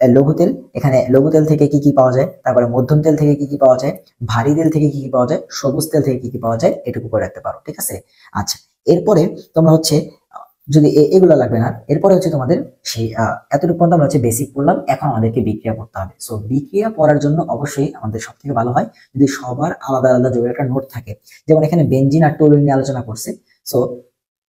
লঘু তেল, এখানে লঘু তেল থেকে কি কি পাওয়া যায়, তারপরে মধ্যম তেল থেকে কি কি পাওয়া যায়, ভারী তেল থেকে কি কি পাওয়া যায়, সবুজ তেল থেকে কি কি পাওয়া যায়, এটুকু করে রাখতে পারো। ঠিক আছে, আচ্ছা। এরপরে তোমরা হচ্ছে যদি এগুলো লাগবে না, এরপরে হচ্ছে তোমাদের সেই এতটুকু পর্যন্ত আমরা হচ্ছে বেসিক পড়লাম। এখন আমাদেরকে বিক্রিয়া করতে হবে। সো বিক্রিয়া পড়ার জন্য অবশ্যই আমাদের সব থেকে ভালো হয় যদি সবার আলাদা আলাদা যৌগের একটা নোট থাকে। যেমন এখানে বেনজিন আর টলুইন নিয়ে আলোচনা করছে। সো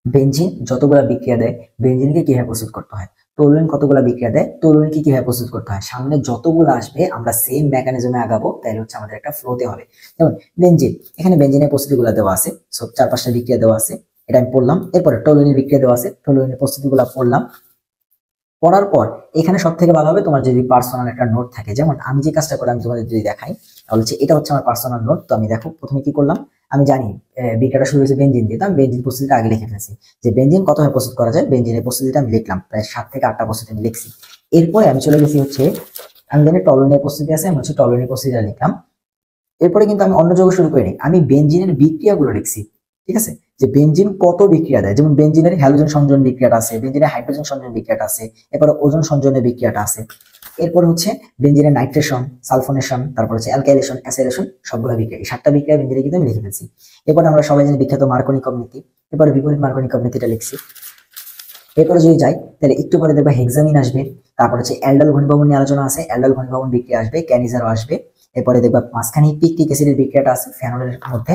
বেনজিন যতগুলা বিক্রিয়া দেয়, বেনজিনকে কিভাবে প্রস্তুত করতে হয়, টলুইন কতগুলা বিক্রিয়া দেয়, টলুইনকে কিভাবে প্রস্তুত করতে হয়, সামনে যতগুলো আসবে আমরা সেম মেকানিজমে আগাবো, তাহলে হচ্ছে আমাদের একটা ফ্লোতে হবে। যেমন বেনজিন, এখানে বেনজিনের প্রস্তুতিগুলো দেওয়া আছে, সব 4-5টা বিক্রিয়া দেওয়া আছে, এটা আমি পড়লাম। এরপরে টলুইনের বিক্রিয়া দেওয়া আছে, টলুইনের প্রস্তুতিগুলো পড়লাম। পড়ার পর এখানে সব থেকে ভালো হবে তোমার যদি পার্সোনাল একটা নোট থাকে। যেমন আমি যে কাজটা করে আমি তোমাদের যদি দেখাই, তাহলে হচ্ছে এটা হচ্ছে আমার পার্সোনাল নোট। তো আমি দেখো প্রথমে কি করলাম, আমি জানি বিক্রিয়াটা শুরু হয়েছে বেনজিন দিয়ে, তো আমি বেনজিন প্রস্তুতিটা আগে লিখে ফেলেছি যে বেনজিন কতভাবে প্রস্তুত করা যায়। বেনজিনের প্রস্তুতিটা আমি লিখলাম, প্রায় 7 থেকে 8টা প্রস্তুতি আমি লিখছি। এরপরে আমি চলে গেছি হচ্ছে, আমি জানি টলুইনের প্রস্তুতি আছে, আমি হচ্ছে টলুইনের প্রস্তুতিটা লিখলাম। এরপরে কিন্তু আমি অন্য যৌগ শুরু করিনি, আমি বেনজিনের বিক্রিয়াগুলো লিখছি। ঠিক আছে, যে বেনজিন কত বিক্রিয়া দেয়, যেমন বেনজিনের হ্যালোজেন সংযোজন বিক্রিয়াটা আছে, বেনজিনের হাইড্রোজেন সংযোজন বিক্রিয়াটা আছে, এরপরে ওজোন সংযোজনের বিক্রিয়াটা আছে। এরপর হচ্ছে বেনজিনের নাইট্রেশন, সালফোনেশন, তারপর হচ্ছে অ্যালকাইলেশন, অ্যাসাইলেশন, সবগুলো বিক্রিয়া, এই 7টা বিক্রিয়া বেনজিনে কিন্তু আমি লিখে ফেলছি। এরপর আমরা সবাই জানি বিখ্যাত মার্কোনিকভ নীতি, এরপরে বিপরীত মার্কোনিকভ নীতিটা লিখছি। এরপরে যদি যাই তাহলে একটু পরে দেখবা হেক্সামিন আসবে, তারপর হচ্ছে অ্যালডাল ঘনীভবন নিয়ে আলোচনা আছে, অ্যালডাল ঘনীভবন বিক্রিয়া আসবে, ক্যানিজারও আসবে। এরপরে দেখবা মাঝখানে পিকটিক অ্যাসিডের বিক্রিয়াটা আছে ফেনলের মধ্যে।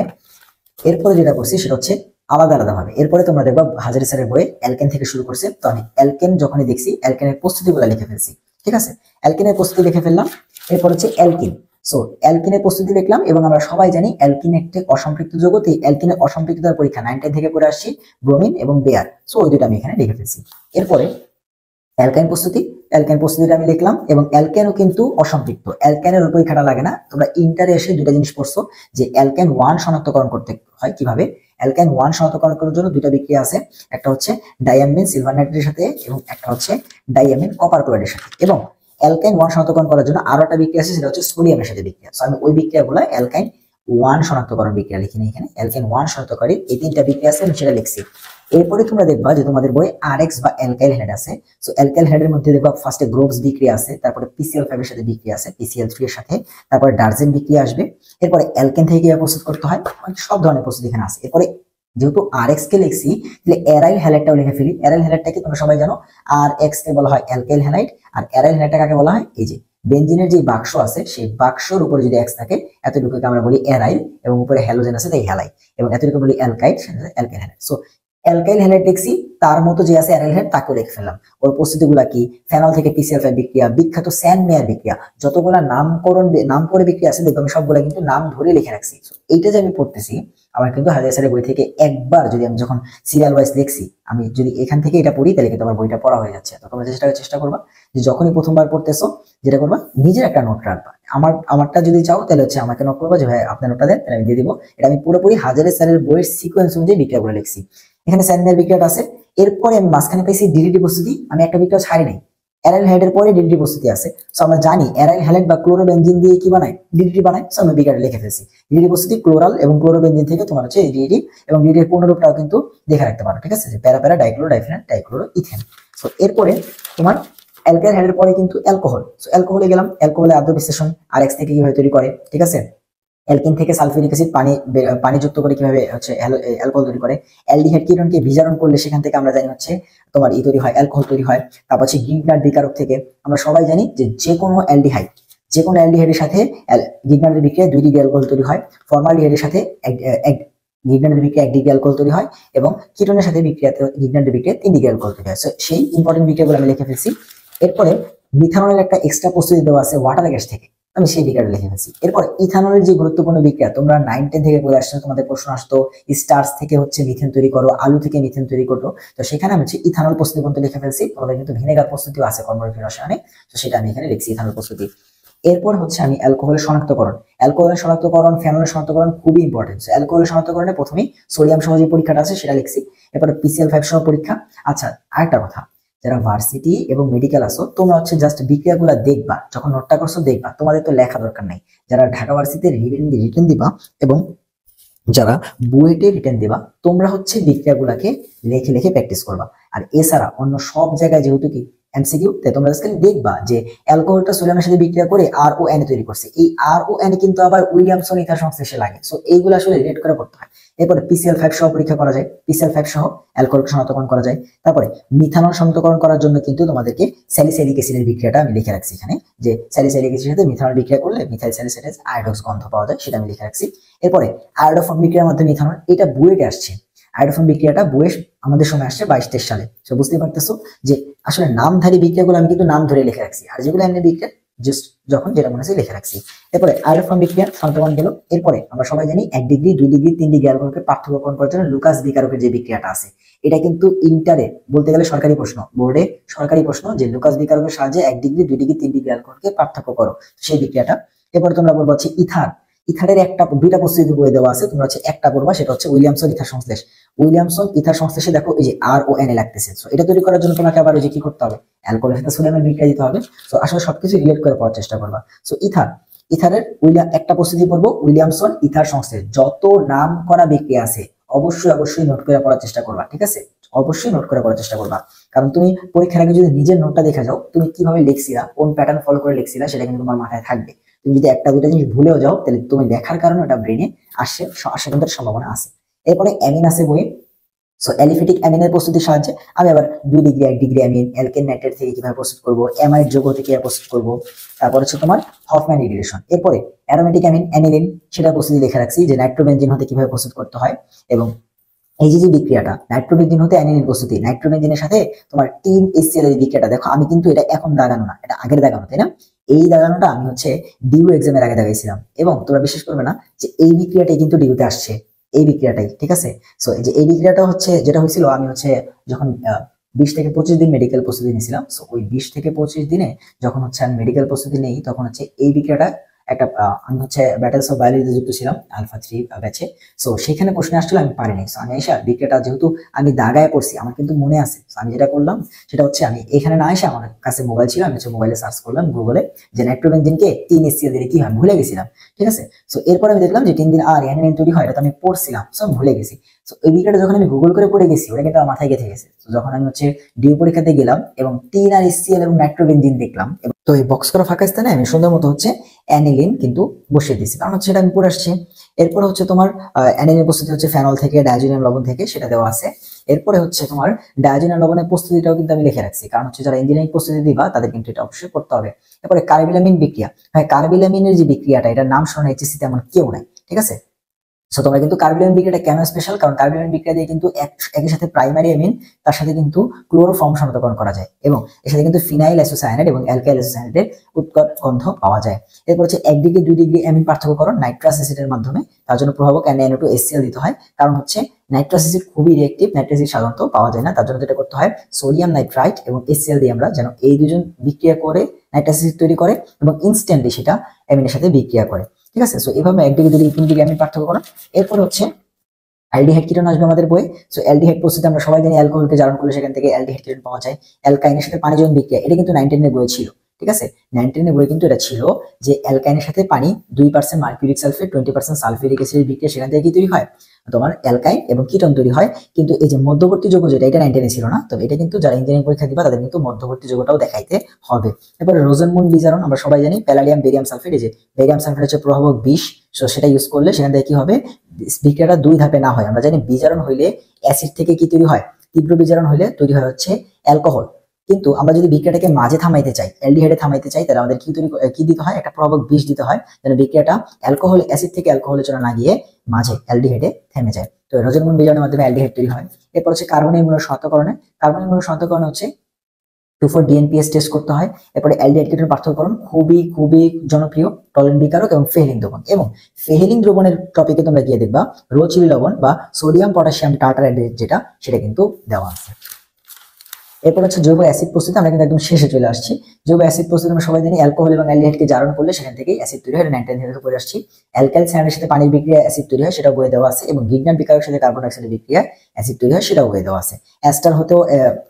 এরপরে যেটা করছি সেটা হচ্ছে আলাদা আলাদা ভাবে। এরপরে তোমরা দেখবা হাজারি স্যারের বইয়ে অ্যালকেন থেকে শুরু করছে, তো আমি অ্যালকেন যখনই দেখছি অ্যালকেনের প্রস্তুতিগুলো লিখে ফেলছি। ঠিক আছে, অ্যালকেনের প্রস্তুতি লিখে ফেললাম। এরপর হচ্ছে অ্যালকিন। সো অ্যালকিনের প্রস্তুতি লিখলাম, এবং আমরা সবাই জানি অ্যালকিন একটি অসম্পৃক্ত যৌগ। অ্যালকিনের অসম্পৃক্ততার পরীক্ষা 9 10 থেকে পড়ে আসছি, ব্রোমিন এবং বেয়ার। সো ওই দুটো আমি এখানে লিখে ফেলছি। এরপরে অ্যালকাইন প্রস্তুতি, অ্যালকাইন প্রস্তুতিটা আমি লিখলাম, এবং অ্যালকেনও কিন্তু অসম্পৃক্ত। অ্যালকেনের পরীক্ষাটা লাগে না, তোমরা ইন্টারে এসে দুটা জিনিস পড়ছো যে অ্যালকেন 1 শনাক্তকরণ করতে হয় কিভাবে। অ্যালকেন 1 শনাক্তকরণ করার জন্য দুটা বিক্রিয়া আছে, একটা হচ্ছে ডাইঅ্যামিন সিলভার নাইট্রেটের সাথে এবং একটা হচ্ছে ডাইঅ্যামিন কপার ক্লোরাইডের সাথে। এবং অ্যালকাইন 1 শনাক্তকরণ করার জন্য আরো একটা বিক্রিয়া আছে, সেটা হচ্ছে সোডিয়ামের সাথে বিক্রিয়া। সো আমি ওই বিক্রিয়াগুলো অ্যালকাইন 1 শনাক্তকরণ বিক্রিয়া লিখি না এখানে, অ্যালকাইন 1 শনাক্তকারী এই তিনটা বিক্রিয়া আছে, আমি সেটা লিখছি। এরপরে তোমরা দেখবা যে তোমাদের বই আরএক্স বা অ্যালকাইল হেড আছে। সো অ্যালকাইল হেডের মধ্যে দেখবা ফার্স্টে গ্রোভস বিক্রিয়া আছে, তারপরে PCl5 এর সাথে বিক্রিয়া আছে, PCl3 এর সাথে, তারপরে ডার্জেন বিক্রিয়া আসবে। এরপরে অ্যালকেন থেকে কিভাবে প্রস্তুত করতে হয়, মানে সব ধরনের প্রস্তুতি এখানে আছে। এরপরে যেহেতু আরএক্স কে লিখছি, তাহলে অ্যারাইল হ্যালাইডটাও লিখে ফেলি। অ্যারাইল হ্যালাইডটাকে তোমরা সবাই জানো, আর এক্স কে বলা হয় অ্যালকাইল হ্যালাইড, আর অ্যারাইল হ্যালাইডটা কাকে বলা হয়, এই যে বেনজিনের যে বাক্স আছে সেই বাক্সর উপরে যদি এক্স থাকে, এতটুকুকে আমরা বলি অ্যারাইল, এবং উপরে হ্যালোজেন আছে তাই হ্যালাইড, এবং এতটুকু বলি alkyd, alkyl halide. So alkyl halide দেখছি, তার মতো যে আছে অ্যারাইল হ্যালাইড তাকেও লিখে ফেললাম। ওর প্রস্তুতিগুলা কি, ফেনল থেকে PCl5 বিক্রিয়া, বিখ্যাত স্যান মেয়ার বিক্রিয়া, যতগুলা নাম করে বিক্রিয়া আছে দেখবো আমি সবগুলা কিন্তু নাম ধরে লিখে রাখছি। এইটা যে আমি পড়তেছি, আমার কিন্তু হাজার স্যারের বই থেকে একবার যদি আমি যখন সিরিয়াল ওয়াইজ দেখছি, আমি যদি এখান থেকে এটা পড়ি তাহলে কিন্তু আমার বইটা পড়া হয়ে যাচ্ছে। তো তোমরা চেষ্টা করবা যে যখনই প্রথমবার পড়তেছো, যেটা করবা নিজের একটা নোট রাখবা। আমারটা যদি চাও তাহলে হচ্ছে আমাকে নোট করবা যে ভাই আপনার নোটটা দেন, তাহলে আমি দিয়ে দিবো। এটা আমি পুরোপুরি হাজারের স্যারের বইয়ের সিকোয়েন্স অনুযায়ী বিক্রিয়াগুলো লিখছি। এখানে স্যান্ডের বিক্রিয়াটা আছে, এরপরে আমি মাঝখানে পাইছি ডিডিটি প্রস্তুতি। আমি একটা বিক্রিয়া ছাড়ি নাই, অ্যারাইল হ্যালাইডের পরে ডিডিটি প্রস্তুতি আছে। সো আমরা জানি অ্যারাইল হ্যালাইড বা ক্লোরোবেনজিন দিয়ে কি বানায়, ডিডিটি বানায়। সো আমি বিক্রিয়াটা লিখে ফেলছি। ডিডিটি প্রস্তুতি ক্লোরাল এবং ক্লোরোবেনজিন থেকে তোমার হচ্ছে ডিডিটি, এবং ডিডিটির পূর্ণরূপটাও কিন্তু দেখে রাখতে পারো। ঠিক আছে, যে প্যারা প্যারা ডাইক্লোরো ডাইফেনল ডাইক্লোরো ইথেন। সো এরপরে তোমার অ্যালকাইল হ্যালাইডের পরে কিন্তু অ্যালকোহল। সো অ্যালকোহলে গেলাম, অ্যালকোহলের আদ্য বিশ্লেষণ আরএক্স থেকে কিভাবে তৈরি করে। ঠিক আছে, অ্যালকিন থেকে সালফিউরিক অ্যাসিড পানি যুক্ত করে কিভাবে হচ্ছে অ্যালকোহল তৈরি করে। অ্যালডিহাইড কিটোনকে বিজারণ করলে সেখান থেকে আমরা জানি হচ্ছে তোমার তৈরি হয়, অ্যালকোহল তৈরি হয়। তারপর হচ্ছে গিগনার বিকারক থেকে আমরা সবাই জানি যে কোনো অ্যালডিহাইডের সাথে গিগনারের বিক্রিয়ায় 2 ডিগ্রি অ্যালকোহল তৈরি হয়। ফর্মালডিহাইডের সাথে গিগনারের বিক্রিয়া 1 ডিগ্রি অ্যালকোহল তৈরি হয়, এবং কিটোনের সাথে গিগনারের বিক্রিয়া 3 ডিগ্রি অ্যালকোহল তৈরি হয়। সেই ইম্পর্টেন্ট বিক্রিয়াগুলো আমি লিখে ফেলছি। এরপরে মিথানলের একটা এক্সট্রা প্রস্তুতি দেওয়া আছে ওয়াটার গ্যাস থেকে, আমি সেই বিক্রিয়াটা লিখে ফেলছি। এরপর ইথানলের যে গুরুত্বপূর্ণ বিক্রিয়া, তোমরা 9 10 থেকে পড়ে আসছো, তোমাদের প্রশ্ন আসতো স্টার্চ থেকে হচ্ছে মিথেন তৈরি করো, আলু থেকে মিথেন তৈরি করো। তো সেখানে আমি হচ্ছে ইথানল প্রস্তুতি পর্যন্ত লিখে ফেলছি। তোমাদের কিন্তু ভিনেগার প্রস্তুতিও আছে কর্মরত রসায়নে, তো সেটা আমি এখানে লিখছি ইথানল প্রস্তুতি। এরপর হচ্ছে আমি অ্যালকোহলের শনাক্তকরণ, ফেনলের শনাক্তকরণ খুবই ইম্পর্টেন্ট। অ্যালকোহলের শনাক্তকরণে প্রথমেই সোডিয়াম সহ যে পরীক্ষাটা আছে সেটা লিখছি। এরপরে PCl5 সহ পরীক্ষা। আচ্ছা, আরেকটা কথা, যারা ভার্সিটি এবং মেডিকেল আসো, তোমরা হচ্ছে জাস্ট বিক্রিয়াগুলো দেখবা, যখন নোটটা করছো দেখবা, তোমাদের তো লেখা দরকার নাই। যারা ঢাকা ভার্সিটিতে রিটেন দিবা এবং যারা বুয়েটে রিটেন দিবা, তোমরা হচ্ছে বিক্রিয়াগুলাকে লিখে লিখে প্র্যাকটিস করবা। আর এছাড়া অন্য সব জায়গায় যেহেতু কি MCQ, তাই তোমরা খালি দেখবা যে অ্যালকোহলটা সোডিয়ামের সাথে বিক্রিয়া করে RON তৈরি করছে। এই RON কিন্তু আবার উইলিয়ামসন ইথার সংশ্লেষে লাগে। সো এইগুলো আসলে রিলেট করে পড়তে হয়। এরপরে PCl5 সহ পরীক্ষা করা যায়, PCl5 সহ অ্যালকোহল শনাক্তকরণ করা যায়। তারপরে মিথানল শনাক্তকরণ করার জন্য কিন্তু তোমাদেরকে স্যালিসাইলিক অ্যাসিডের বিক্রিয়াটা আমি লিখে রাখছি এখানে, যে স্যালিসাইলিক অ্যাসিডের সাথে মিথানল বিক্রিয়া করলে মিথাইল স্যালিসাইলেজ আয়োডক্স গন্ধ পাওয়া যায়, সেটা আমি লিখে রাখছি। এরপরে আয়োডোফর্ম বিক্রিয়ার মাধ্যমে মিথানল, এটা বুয়েটে আসছে। আয়োডোফর্ম বিক্রিয়াটা বুয়েট আমাদের সময় আসছে 22-23 সালে। তো বুঝতে পারতেছো যে আসলে নামধারী বিক্রিয়াগুলো আমি কিন্তু নাম ধরে লিখে রাখছি, আর যেগুলো এমনি বিক্রিয়া জাস্ট যখন যেটা মনে হচ্ছে লিখে রাখছি। এরপরে আয়োডোফর্ম বিক্রিয়া শনাক্তকরণ গেল। এরপরে আমরা সবাই জানি 1 ডিগ্রি 2 ডিগ্রি 3 ডিগ্রি অ্যালকোহলকে পার্থক্যকরণ করার জন্য লুকাস বিকারকের যে বিক্রিয়াটা আছে, এটা কিন্তু ইন্টারে বলতে গেলে সরকারি প্রশ্ন, বোর্ডে সরকারি প্রশ্ন, যে লুকাস বিকারকের সাহায্যে 1 ডিগ্রি 2 ডিগ্রি 3 ডিগ্রি অ্যালকোহলকে পার্থক্য করো, সেই বিক্রিয়াটা। এরপরে তোমরা বলবো হচ্ছে ইথারের দুইটা প্রস্তুতি বই দেওয়া আছে, তোমরা হচ্ছে একটা পড়বা, সেটা হচ্ছে উইলিয়ামসন ইথার সংশ্লেষ। উইলিয়ামসন ইথার সংশ্লেষে দেখো এই যে RON লাগতেছে। সো এটা তৈরি করার জন্য তোমাকে আবার ওই যে কি করতে হবে, অ্যালকোহলের সাথে সোডিয়ামের বিক্রিয়া দিতে হবে। সো আসলে সবকিছু রিলেট করে পড়ার চেষ্টা করবা। সো ইথারের একটা প্রস্তুতি পড়বো, উইলিয়ামসন ইথার সংশ্লেষ। যত নাম করা বিক্রিয়া আছে অবশ্যই নোট করে পড়ার চেষ্টা করবা। ঠিক আছে, অবশ্যই নোট করে পড়ার চেষ্টা করবা, কারণ তুমি পরীক্ষার আগে যদি নিজের নোটটা দেখে যাও, তুমি কিভাবে লিখছিলা, কোন প্যাটার্ন ফলো করে লিখছিলা, সেটা কিন্তু তোমার মাথায় থাকবে। তুমি যদি একটা দুটা জিনিস ভুলেও যাও, তাহলে তুমি লেখার কারণে ওটা ব্রেনে আসার কিন্তু সম্ভাবনা আছে। এরপরে অ্যামিন আছে বইয়ে। সো অ্যালিফেটিক অ্যামিনের প্রস্তুতির সাহায্যে আমি আবার 2 degree 1 degree amine, alkane nitrate থেকে কিভাবে প্রস্তুত করবো, অ্যামাইড যৌগ থেকে কিভাবে প্রস্তুত করবো। তারপর হচ্ছে তোমার হফম্যান রিলেশন। এরপরে অ্যারোমেটিক অ্যামিন অ্যানিলিন, সেটা প্রস্তুতি লিখে রাখছি, যে নাইট্রোবেনজিন হতে কিভাবে প্রস্তুত করতে হয়। এবং এই যে যে বিক্রিয়াটা নাইট্রোবেনজিন হতে অ্যানিলিন প্রস্তুতি, নাইট্রোবেনজিনের সাথে তোমার 3 HCl এর বিক্রিয়াটা দেখো, আমি কিন্তু এটা এখন দাগানো না, এটা আগের দাগানো, তাই না? এই দাগানোটা আমি হচ্ছে ডিউ এক্সামের আগে দাগাইছিলাম, এবং তোমরা বিশ্বাস করবে না যে এই বিক্রিয়াটাই কিন্তু ডিউতে আসছে, এই বিক্রিয়াটাই, ঠিক আছে? সো এই যে এই বিক্রিয়াটা হচ্ছে যেটা হয়েছিল, আমি হচ্ছে যখন 20 থেকে 25 দিন মেডিকেল প্রস্তুতি নিয়েছিলাম, সো ওই 20 থেকে 25 দিনে যখন হচ্ছে আমি মেডিকেল প্রস্তুতি নেই, তখন হচ্ছে এই বিক্রিয়াটা একটা আমি হচ্ছে ব্যাটেলস অফ বায়োলজিতে যুক্ত ছিলাম আলফা 3 ব্যাচে। সো সেখানে প্রশ্ন আসছিল, আমি পারিনি। সো আমি এসে বিক্রিয়াটা যেহেতু আমি দাগায় পড়ছি, আমার কিন্তু মনে আছে। So আমি যেটা করলাম সেটা হচ্ছে, আমি এখানে না এসে, আমার কাছে মোবাইল ছিল, আমি হচ্ছে মোবাইলে সার্চ করলাম গুগলে যে নাইট্রোবেনজিনকে 3 HCl দিলে কি হয়, ভুলে গেছিলাম, ঠিক আছে? সো এরপরে আমি দেখলাম যে 3 দিন আর অ্যানিলিন তৈরি হয়, এটা তো আমি পড়ছিলাম, সো আমি ভুলে গেছি। সো এই বিক্রিয়াটা যখন আমি গুগল করে পড়ে গেছি, ওটা কিন্তু আমার মাথায় গেঁথে গেছে। তো যখন আমি হচ্ছে ডিউ পরীক্ষাতে গেলাম এবং 3 HCl এবং নাইট্রোবেনজিন দেখলাম, তো এই বক্স করা ফাঁকা স্থানে আমি সুন্দর মতো হচ্ছে অ্যানিলিন কিন্তু বসিয়ে দিয়েছি, কারণ হচ্ছে এটা আমি পড়ে আসছি। এরপর হচ্ছে তোমার অ্যানিলিন প্রস্তুতি হচ্ছে ফেনল থেকে, ডায়োজিনাম লবণ থেকে, সেটা দেওয়া আছে। এরপরে হচ্ছে তোমার ডায়োজিনাম লবণের প্রস্তুতিটাও কিন্তু আমি লিখে রাখছি, কারণ হচ্ছে যারা ইঞ্জিনিয়ারিং প্রস্তুতি দিবা তাদের কিন্তু এটা অবশ্যই করতে হবে। এরপরে কার্বিলামিন বিক্রিয়া, হ্যাঁ কার্বিলামিনের যে বিক্রিয়াটা, এটার নাম শোনা এইচএসসি তেমন কেউ নাই, ঠিক আছে? সো তোমরা কিন্তু কার্বিলামিন বিক্রিয়াটা কেন স্পেশাল, কারণ কার্বিলামিন বিক্রিয়া দিয়ে কিন্তু একই সাথে প্রাইমারি অ্যামিন, তার সাথে কিন্তু ক্লোরোফর্ম শনাক্তকরণ করা যায়, এবং এর সাথে কিন্তু ফিনাইল অ্যাসোসায়ানাইড এবং অ্যালকাইল অ্যাসোসায়ানাইডের উৎকট গন্ধ পাওয়া যায়। এরপর হচ্ছে 1 ডিগ্রি 2 ডিগ্রি অ্যামিন পার্থক্যকরণ নাইট্রাস অ্যাসিডের মাধ্যমে, তার জন্য প্রভাবক NaNO2HCl দিতে হয়, কারণ হচ্ছে নাইট্রাস অ্যাসিড খুবই রিঅ্যাক্টিভ, নাইট্রাস অ্যাসিড সাধারণত পাওয়া যায় না, তার জন্য যেটা করতে হয়, সোডিয়াম নাইট্রাইট এবং HCl দিয়ে আমরা যেন এই দুজন বিক্রিয়া করে নাইট্রাস অ্যাসিড তৈরি করে এবং ইনস্ট্যান্টলি সেটা অ্যামিনের সাথে বিক্রিয়া করে, ঠিক আছে? সো এভাবে 1 ডিগ্রি 2 ডিগ্রি 3 ডিগ্রি অ্যামিন পার্থক্য করা। এরপর হচ্ছে অ্যালডিহাইড কিটোন আসবে আমাদের বইয়ে। সো অ্যালডিহাইড প্রস্তুতি আমরা সবাই জানি, অ্যালকোহলকে জারণ করলে সেখান থেকে অ্যালডিহাইড কিটোন পাওয়া যায়। অ্যালকাইনের সাথে পানি যৌগ বিক্রিয়া, এটা কিন্তু 9-10 এর বইয়ে ছিল, ঠিক আছে? 9-10 এর বইয়ে কিন্তু এটা ছিল যে অ্যালকাইনের সাথে পানি 2% মার্কিউরিক সালফেট 20% সালফিউরিক অ্যাসিডের বিক্রিয়া, সেখান থেকে কি তৈরি হয়, তোমার অ্যালকাইন এবং কিটোন তৈরি হয়। কিন্তু এই যে মধ্যবর্তী যৌগ যেটা, এটা 9-10 এ ছিল না, তবে এটা কিন্তু যারা ইঞ্জিনিয়ারিং পরীক্ষা দিবা তাদের কিন্তু মধ্যবর্তী যৌগটাও দেখাইতে হবে। এরপরে রোজেনমুন্ড বিজারণ আমরা সবাই জানি, প্যালাডিয়াম বেরিয়াম সালফেট, এই যে বেরিয়াম সালফেট হচ্ছে প্রভাবক বিষ। সো সেটা ইউজ করলে সেখান থেকে কি হবে, বিক্রিয়াটা 2 ধাপে না হয়। আমরা জানি বিজারণ হইলে অ্যাসিড থেকে কি তৈরি হয়, তীব্র বিজারণ হইলে তৈরি হয় হচ্ছে অ্যালকোহল। কিন্তু আমরা যদি বিক্রিয়াটাকে মাঝে থামাইতে চাই, অ্যালডিহাইডে থামাইতে চাই, তাহলে আমাদের কি দিতে হয়, একটা প্রভাবক বিষ দিতে হয়, যেন বিক্রিয়াটা অ্যালকোহল অ্যাসিড থেকে অ্যালকোহলে চলে না গিয়ে মাঝে অ্যালডিহাইডে থেমে যায়। তো রোজেনমুন্ড বিজারণের মাধ্যমে অ্যালডিহাইড তৈরি হয়। এরপর হচ্ছে কার্বনের মূল শনাক্তকরণে, কার্বনের মূল শনাক্তকরণে হচ্ছে 2,4-DNPS টেস্ট করতে হয়। এরপরে অ্যালডিহাইড কিটোন পার্থক্যকরণ খুবই খুবই জনপ্রিয়, টলেন বিকারক এবং ফেহেলিন দ্রবণ। এবং ফেহেলিন দ্রবণের টপিকে তোমরা গিয়ে দেখবা রোচিলি লবণ বা সোডিয়াম পটাশিয়াম টার্টারেট যেটা, সেটা কিন্তু দেওয়া আছে। এরপর হচ্ছে জৈব অ্যাসিড প্রস্তুতি, আমরা কিন্তু একদম শেষে চলে আসছি। জৈব অ্যাসিড প্রস্তুতি আমরা সবাই জানি, অ্যালকোহল এবং অ্যালডিহাইডকে জারণ করলে সেখান থেকে অ্যাসিড তৈরি হয়, 9-10 থেকে পড়ে আসছি। অ্যালকাইল সায়ানাইডের সাথে পানির বিক্রিয়া অ্যাসিড তৈরি হয়, সেটাও বইয়ে দেওয়া আছে। এবং গিগনান বিকারকের সাথে কার্বন ডাইঅক্সাইডের বিক্রিয়া অ্যাসিড তৈরি হয়, সেটাও বইয়ে দেওয়া আছে। অ্যাস্টার হতেও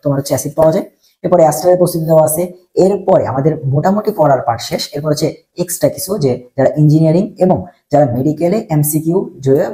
তোমার হচ্ছে অ্যাসিড পাওয়া যায়। এরপরে অ্যাস্টারের প্রস্তুতি দেওয়া আছে। এরপরে আমাদের মোটামুটি পড়ার পার্ট শেষ। এরপর হচ্ছে এক্সট্রা কিছু, যে যারা ইঞ্জিনিয়ারিং এবং যারা মেডিকেলে এমসিকিউ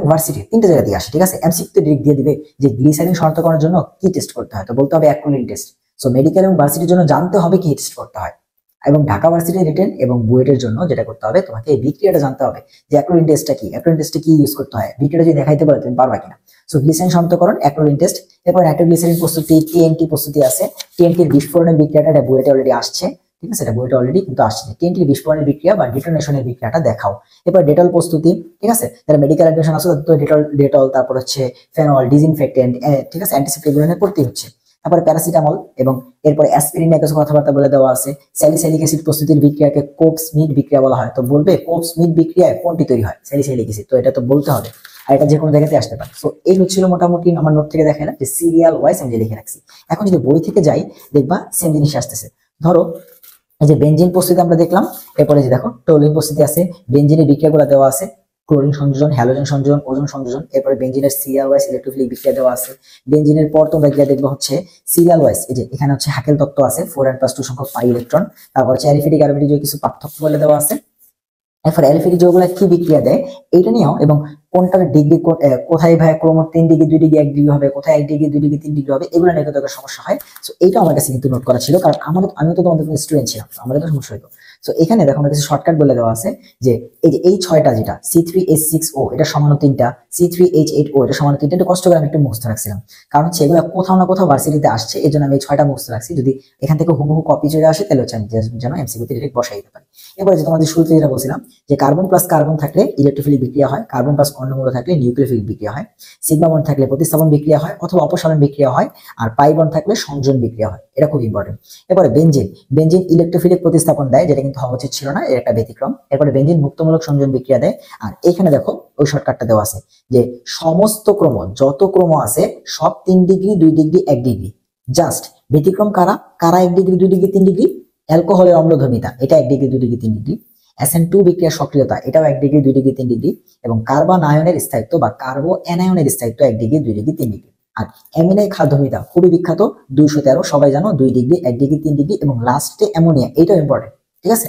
ভার্সিটি 3টে জায়গা দিয়ে আসে, ঠিক আছে? এমসিকিউ তে ডিরেক্ট দিয়ে দিবে যে গ্লিসারিন শনাক্তকরণের জন্য কি টেস্ট করতে হয়, তো বলতে হবে অ্যাক্রিলিন টেস্ট। সো মেডিকেল এবং ভার্সিটির জন্য জানতে হবে কি টেস্ট করতে হয়, এবং ঢাকা ভার্সিটির রিটেন এবং বুয়েটের জন্য যেটা করতে হবে, তোমাকে এই বিক্রিয়াটা জানতে হবে যে অ্যাক্রিলিন টেস্টটা কি, অ্যাক্রিলিন টেস্টে কি ইউজ করতে হয়, বিক্রিয়াটা যদি দেখাইতে পারো তুমি পারবা কিনা। সো গ্লিসারিন শনাক্তকরণ, অ্যাক্রিলিন টেস্ট। এরপর নাইট্রোগ্লিসারিন প্রস্তুতি, টিএনটি প্রস্তুতি আছে। টিএনটির বিস্ফোরণের বিক্রিয়াটা এটা বুয়েটে অলরেডি আসছে, ঠিক আছে? এটা বইটা অলরেডি কিন্তু আসছে, টিএনটির বিস্ফোরণের বিক্রিয়া বা ডিটোনেশনের বিক্রিয়াটা দেখাও। এরপর ডেটল প্রস্তুতি, ঠিক আছে? যারা মেডিকেল অ্যাডমিশন আছে তো ডেটল, তারপর হচ্ছে ফেনল, ডিসইনফেক্টেন্ট, ঠিক আছে, অ্যান্টিসেপ্টিক এগুলো নিয়ে পড়তেই হচ্ছে। তারপরে প্যারাসিটামল এবং এরপরে অ্যাসপিরিন নিয়ে কিছু কথাবার্তা বলে দেওয়া আছে। স্যালিসাইলিক অ্যাসিড প্রস্তুতির বিক্রিয়াকে কোপ স্মিথ বিক্রিয়া বলা হয়, তো বলবে কোপ স্মিথ বিক্রিয়ায় কোনটি তৈরি হয়, স্যালিসাইলিক অ্যাসিড, তো এটা তো বলতে হবে, আর এটা যে কোনো জায়গাতে আসতে পারে। তো এই হচ্ছিল মোটামুটি আমার নোট থেকে দেখালাম যে সিরিয়াল ওয়াইজ আমি যে লিখে রাখছি। এখন যদি বই থেকে যাই, দেখবা সেম জিনিস আসতেছে। ধরো এই যে বেনজিন প্রস্তুতি আমরা দেখলাম, এরপরে যে দেখো টoluene প্রস্তুতি আছে, বেনজিনের বিক্রিয়াগুলো দেওয়া আছে, ক্লোরিন সংযোজন, হ্যালোজেন সংযোজন, ওজোন সংযোজন। এরপরে বেনজিনের সিরিয়াল ওয়াইজ ইলেকট্রোফিলিক বিক্রিয়া দেওয়া আছে। বেনজিনের পর তোমরা গিয়ে দেখবো হচ্ছে সিরিয়াল ওয়াইজ, এই যে এখানে হচ্ছে হাকেল তত্ত্ব আছে, 4n+2 সংখ্যক পাই ইলেকট্রন। তারপর হচ্ছে অ্যারিফিটিক অ্যারোমেটিক কিছু পার্থক্য বলে দেওয়া আছে। এরপর অ্যালফিটিক যৌগগুলো কি বিক্রিয়া দেয় এইটা নিয়েও, এবং কোনটার ডিগ্রি কোথায় ভাই ক্রম 3 ডিগ্রি 2 ডিগ্রি 1 ডিগ্রি হবে, কোথায় 1 ডিগ্রি 2 ডিগ্রি 3 ডিগ্রি হবে, এগুলো নিয়ে কিন্তু একটা সমস্যা হয়। সো এইটা আমার কাছে কিন্তু নোট করা ছিল, কারণ আমি তো তোমাদের স্টুডেন্ট ছিলাম, আমাদের তো সমস্যা হতো। সো এখানে দেখো আমরা কিছু শর্টকাট বলে দেওয়া আছে যে এই যে এই 6টা যেটা C3H6O এটা সমান 3টা, C3H8O এটা সমান 3টা, একটু কষ্ট করে আমি একটু মুখস্থ রাখছিলাম, কারণ হচ্ছে এগুলো কোথাও না কোথাও ভার্সিটিতে আসছে, এই জন্য আমি এই 6টা মুখস্থ রাখছি। যদি এখান থেকে হুবহু কপি চলে আসে তাহলে হচ্ছে আমি যেন এমসিকিউতে ডিরেক্ট বসাই দিতে পারি। এবারে যে তোমাদের শুরুতে যেটা বলছিলাম যে কার্বন প্লাস কার্বন থাকলে ইলেকট্রোফিলিক বিক্রিয়া হয়, কার্বন প্লাস অন্যমূল থাকলে নিউক্লিওফিলিক বিক্রিয়া হয়, সিগমা বন্ড থাকলে প্রতিস্থাপন বিক্রিয়া হয় অথবা অপসারণ বিক্রিয়া হয়, আর পাই বন্ড থাকলে সংযোজন বিক্রিয়া হয়। এটা খুব ইম্পর্টেন্ট। এরপরে বেনজিন, বেনজিন ইলেকট্রোফিলিক প্রতিস্থাপন দেয়, যেটা কিন্তু হওয়া উচিত ছিল না, এর একটা ব্যতিক্রম। এরপরে বেনজিন মুক্তমূলক সংযোজন বিক্রিয়া দেয়। আর এখানে দেখো ওই শর্টকাটটা দেওয়া আছে যে সমস্ত ক্রম, যত ক্রম আছে সব 3 ডিগ্রি 2 ডিগ্রি 1 ডিগ্রি, জাস্ট ব্যতিক্রম কারা কারা 1 ডিগ্রি 2 ডিগ্রি 3 ডিগ্রি, অ্যালকোহলের অম্লধর্মিতা এটা 1 ডিগ্রি 2 ডিগ্রি 3 ডিগ্রি, SN2 বিক্রিয়ার সক্রিয়তা এটাও 1 ডিগ্রি 2 ডিগ্রি 3 ডিগ্রি, এবং কার্বন আয়নের স্থায়িত্ব বা কার্বো অ্যানায়নের স্থায়িত্ব 1 ডিগ্রি 2 ডিগ্রি 3 ডিগ্রি। আর অ্যামিনাই খাদ্যমিতা খুবই বিখ্যাত 213, সবাই জানো 2 ডিগ্রি 1 ডিগ্রি 3 ডিগ্রি, এবং লাস্টে অ্যামোনিয়া, এটাও ইম্পর্টেন্ট, ঠিক আছে।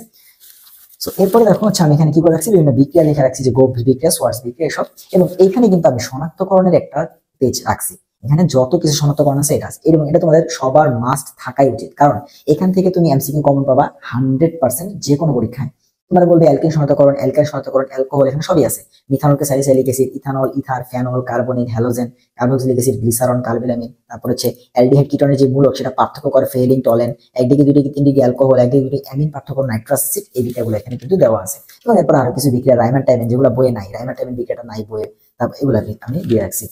সো এরপরে দেখো হচ্ছে আমি এখানে কি করে রাখছি, বিভিন্ন বিক্রিয়া লিখে রাখছি যে গোবস বিক্রিয়া, সোয়ার্স বিক্রিয়া এসব, এবং এইখানে কিন্তু আমি শনাক্তকরণের একটা পেজ রাখছি, এখানে যত কিছু শনাক্তকরণ আছে এটা আছে, এবং এটা তোমাদের সবার মাস্ট থাকাই উচিত, কারণ এখান থেকে তুমি এমসিকিউ কমন পাবা 100% যে কোনো পরীক্ষায়। তোমরা বলবে অ্যালকিন শনাক্তকরণ, অ্যালকাইল শনাক্তকরণ, অ্যালকোহল, এখানে সবই আছে, মিথানলকে salicylic acid, ethanol, ether, phenol, কার্বনিন, halogen, carboxylic acid, glycerin, carbylamine, তারপর হচ্ছে অ্যালডিহাইড কিটোনের যে মূলক সেটা পার্থক্য করে Fehling, Tollens, 1 degree 2 degree 3 degree alcohol, 1 degree 2 degree amine পার্থক্য নাইট্রাস অ্যাসিড, এই বিক্রিয়াগুলো এখানে কিন্তু দেওয়া আছে। এবং এরপর আরো কিছু বিক্রিয়া রাইমান টাইমেন, যেগুলো বইয়ে নাই, রাইমান টাইমেন বিক্রিয়াটা নাই বইয়ে, তারপর এগুলো আমি দিয়ে রাখছি।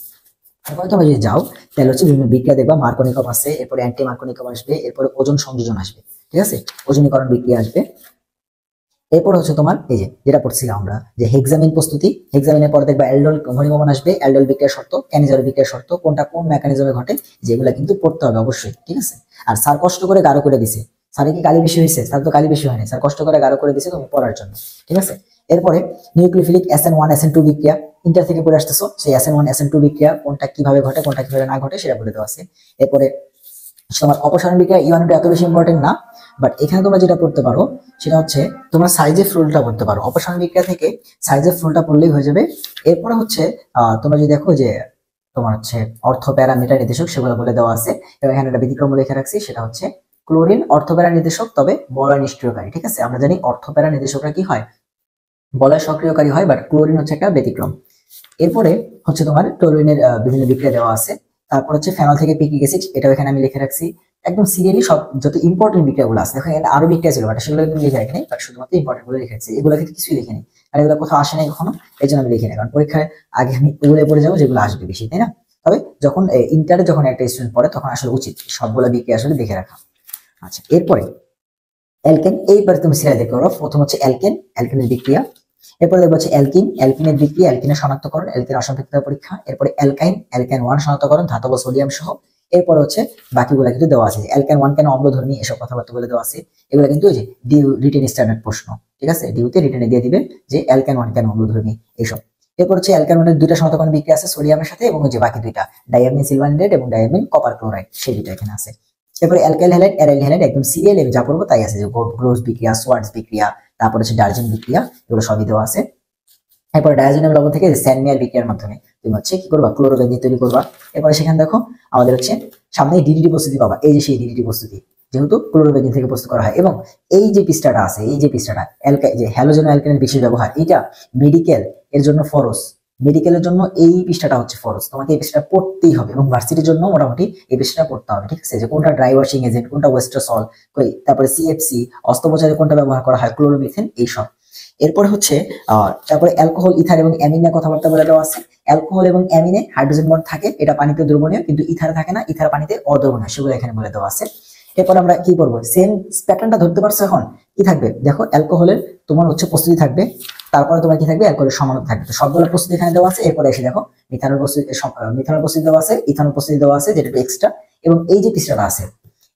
তারপরে তোমরা যদি যাও তাহলে হচ্ছে বিভিন্ন বিক্রিয়া দেখবা, মার্কনিকম আছে, এরপরে অ্যান্টি মার্কনিকম আসবে, এরপরে ওজন সংযোজন আসবে, ঠিক আছে, ওজনীকরণ বিক্রিয়া আসবে। এরপর হচ্ছে তোমার এই যে যেটা পড়ছিলাম আমরা যে হেক্সামিন প্রস্তুতি, হেক্সামিনের পরে দেখবা অ্যালডোল ঘনীভবন আসবে, অ্যালডোল বিক্রিয়ার শর্ত, ক্যানিজার বিক্রিয়ার শর্ত, কোনটা কোন মেকানিজমে ঘটে, যেগুলো কিন্তু পড়তে হবে অবশ্যই, ঠিক আছে। আর স্যার কষ্ট করে গাঢ় করে দিছে, স্যারে কি কালি বেশি হয়েছে, স্যার তো কালি বেশি হয়নি, স্যার কষ্ট করে গাঢ় করে দিছে তুমি পড়ার জন্য, ঠিক আছে। এরপরে নিউক্লিওফিলিক SN1 SN2 বিক্রিয়া, ইন্টার থেকে পড়ে আসতেছো, সেই SN1 SN2 বিক্রিয়া কোনটা কিভাবে ঘটে কোনটা কিভাবে না ঘটে সেটা বলে দেওয়া আছে। এরপরে তোমার অপসারণ বিক্রিয়া ইউনিট এত বেশি ইম্পর্টেন্ট না, বাট এখানে তোমরা যেটা পড়তে পারো সেটা হচ্ছে তোমরা সাইজের ফ্লোটা পড়তে পারো, অপসারণ বিক্রিয়া থেকে সাইজের ফ্লোটা পড়লেই হয়ে যাবে। এরপরে হচ্ছে তোমরা যদি দেখো যে তোমার হচ্ছে অর্থ প্যারামিটার নির্দেশক, সেগুলো বলে দেওয়া আছে, এবং এখানে একটা ব্যতিক্রম লিখে রাখছি, সেটা হচ্ছে ক্লোরিন অর্থ প্যারা নির্দেশক তবে বলয় নিষ্ক্রিয়কারী, ঠিক আছে। আমরা জানি অর্থ প্যারা নির্দেশকরা কি হয়, বলয় সক্রিয়কারী হয়, বাট ক্লোরিন হচ্ছে একটা ব্যতিক্রম। এরপরে হচ্ছে তোমার ক্লোরিনের বিভিন্ন বিক্রিয়া দেওয়া আছে। তারপর হচ্ছে ফেনল থেকে পিকিক অ্যাসিড, এটাও এখানে আমি লিখে রাখছি একদম সিরিয়ালি, সব যত ইম্পর্টেন্ট বিক্রিয়াগুলো আছে। দেখো এখানে আরো বিক্রিয়া ছিল, বাট সেগুলো কিন্তু লিখে রাখিনি, বাট শুধুমাত্র ইম্পর্টেন্ট গুলো লিখে রাখছি, এগুলো কিন্তু কিছুই লিখিনি, আর এগুলো কোথাও আসে নাই কখনো, এই জন্য আমি লিখিনি, কারণ পরীক্ষায় আগে আমি এগুলো পড়ে যাবো যেগুলো আসবে বেশি, তাই না। তবে যখন ইন্টারে যখন একটা স্টুডেন্ট পড়ে তখন আসলে উচিত সবগুলো বিক্রিয়া আসলে দেখে রাখা। আচ্ছা, এরপরে অ্যালকেন, এইবার তুমি সিরিয়াল দেখতে পারো, প্রথম হচ্ছে অ্যালকেন, অ্যালকেনের বিক্রিয়া, এরপরে দেখবো হচ্ছে অ্যালকিন, অ্যালকিনের বিক্রিয়া, অ্যালকিনের শনাক্তকরণ, অ্যালকিন অসম্পৃক্ততা পরীক্ষা, এরপরে অ্যালকাইন, অ্যালকাইন 1 শনাক্তকরণ, ধাতব সোডিয়াম সহ। এরপরে হচ্ছে বাকিগুলো কিন্তু দেওয়া আছে, অ্যালকাইন 1 কেন অম্লধর্মী, এসব কথাবার্তা বলে দেওয়া আছে। এগুলো কিন্তু ওই যে ডিউ রিটেন স্ট্যান্ডার্ড প্রশ্ন, ঠিক আছে, ডিউতে রিটেনে দিয়ে দিবে যে অ্যালকাইন 1 কেন অম্লধর্মী এইসব। এরপর হচ্ছে অ্যালকাইন 1 এর 2টা শনাক্তকরণ বিক্রিয়া আছে সোডিয়ামের সাথে, এবং ওই যে বাকি 2টা ডাইয়ামিন সিলভানাইড এবং ডাইয়ামিন কপার ক্লোরাইড, সেই 2টা এখানে আছে। এরপরে অ্যালকাইল হ্যালাইড, অ্যারাইল হ্যালাইড একদম সিরিয়াল, যা পড়বো তাই আছে, যে গ্রোস বিক্রিয়া, সোয়ার্টজ বিক্রিয়া, তারপর হচ্ছে ডার্জিন বিক্রিয়া, এগুলো সবই দেওয়া আছে। এরপর ডায়াজোনিয়াম লবণ থেকে স্যানমিয়ার বিক্রিয়ার মাধ্যমে তুমি হচ্ছে কি করবা, ক্লোরোবেনজিন তৈরি করবা। এরপরে সেখানে দেখো আমাদের হচ্ছে সামনে ডিডিটি প্রস্তুতি পাবা, এই যে সেই ডিডিটি প্রস্তুতি, যেহেতু ক্লোরোবেনজিন থেকে প্রস্তুত করা হয়। এবং এই যে পৃষ্ঠাটা আছে, এই যে পৃষ্ঠাটা যে হ্যালোজেন অ্যালকেনের বিশেষ ব্যবহার, এটা মেডিকেল এর জন্য ফরজ, মেডিকেলের জন্য এই পৃষ্ঠাটা হচ্ছে ফরজ, তোমাকে এই পৃষ্ঠাটা পড়তেই হবে, এবং ভার্সিটির জন্য মোটামুটি এই পৃষ্ঠাটা পড়তে হবে, ঠিক আছে, যে কোনটা ড্রাই ওয়াশিং এজেন্ট, কোনটা ওয়েস্টাসল, তারপরে সিএফসি, অস্ত্রোপচারে কোনটা ব্যবহার করা হয়, ক্লোরোমিথেন, এইসব। এরপরে হচ্ছে তারপরে অ্যালকোহল, ইথার এবং অ্যামিনের কথাবার্তা বলে দেওয়া আছে। অ্যালকোহল এবং অ্যামিনে হাইড্রোজেন বন্ড থাকে, এটা পানিতে দ্রবণীয়, কিন্তু ইথারে থাকে না, ইথার পানিতে অদ্রবণীয়, সেগুলো এখানে বলে দেওয়া আছে। এরপর আমরা কি করবো, সেম প্যাটার্নটা ধরতে পারছো এখন। কি থাকবে দেখো, অ্যালকোহলের তোমার হচ্ছে প্রস্তুতি থাকবে, তারপরে তোমার কি থাকবে, অ্যালকোহলের সমানত থাকবে, তো সবগুলো প্রস্তুতি এখানে দেওয়া আছে। এরপরে এসে দেখো মিথানল প্রস্তুতি, মিথানল প্রস্তুতি দেওয়া আছে, ইথানল প্রস্তুতি দেওয়া আছে, যেটা একটু এক্সট্রা। এবং এই যে পৃষ্ঠাটা আছে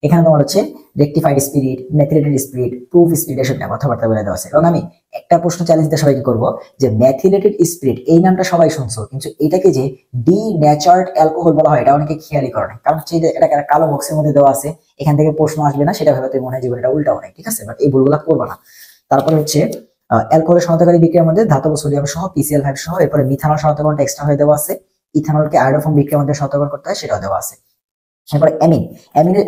এখানে তোমার হচ্ছে rectified spirit, methylated spirit, proof spirit, এসব নিয়ে কথাবার্তা বলে দেওয়া আছে। এবং আমি একটা প্রশ্ন চ্যালেঞ্জ দিয়ে সবাইকে করবো, যে মেথিলেটেড স্পিরিট এই নামটা সবাই শুনছো, কিন্তু এটাকে যে ডিন্যাচার্ড অ্যালকোহল বলা হয় এটা অনেকে খেয়ালই করে না, কারণ হচ্ছে এটা একটা কালো বক্সের মধ্যে দেওয়া আছে, এখান থেকে প্রশ্ন আসবে না সেটা ভেবে তুমি মনে হয় জীবনটা উল্টাও নাই, ঠিক আছে, বাট এই ভুলগুলো করবা না। তারপরে হচ্ছে অ্যালকোহলের শনাক্তকারী বিক্রিয়ার মধ্যে ধাতব সোডিয়াম সহ, PCl5 সহ, এরপরে মিথানল শনাক্তকরণটা এক্সট্রা হয়ে দেওয়া আছে, ইথানলকে আয়োডোফর্ম বিক্রিয়ার মধ্যে শনাক্তকরণ করতে হয়, সেটাও দেওয়া আছে। এরপরে অ্যামিন। অ্যামিনের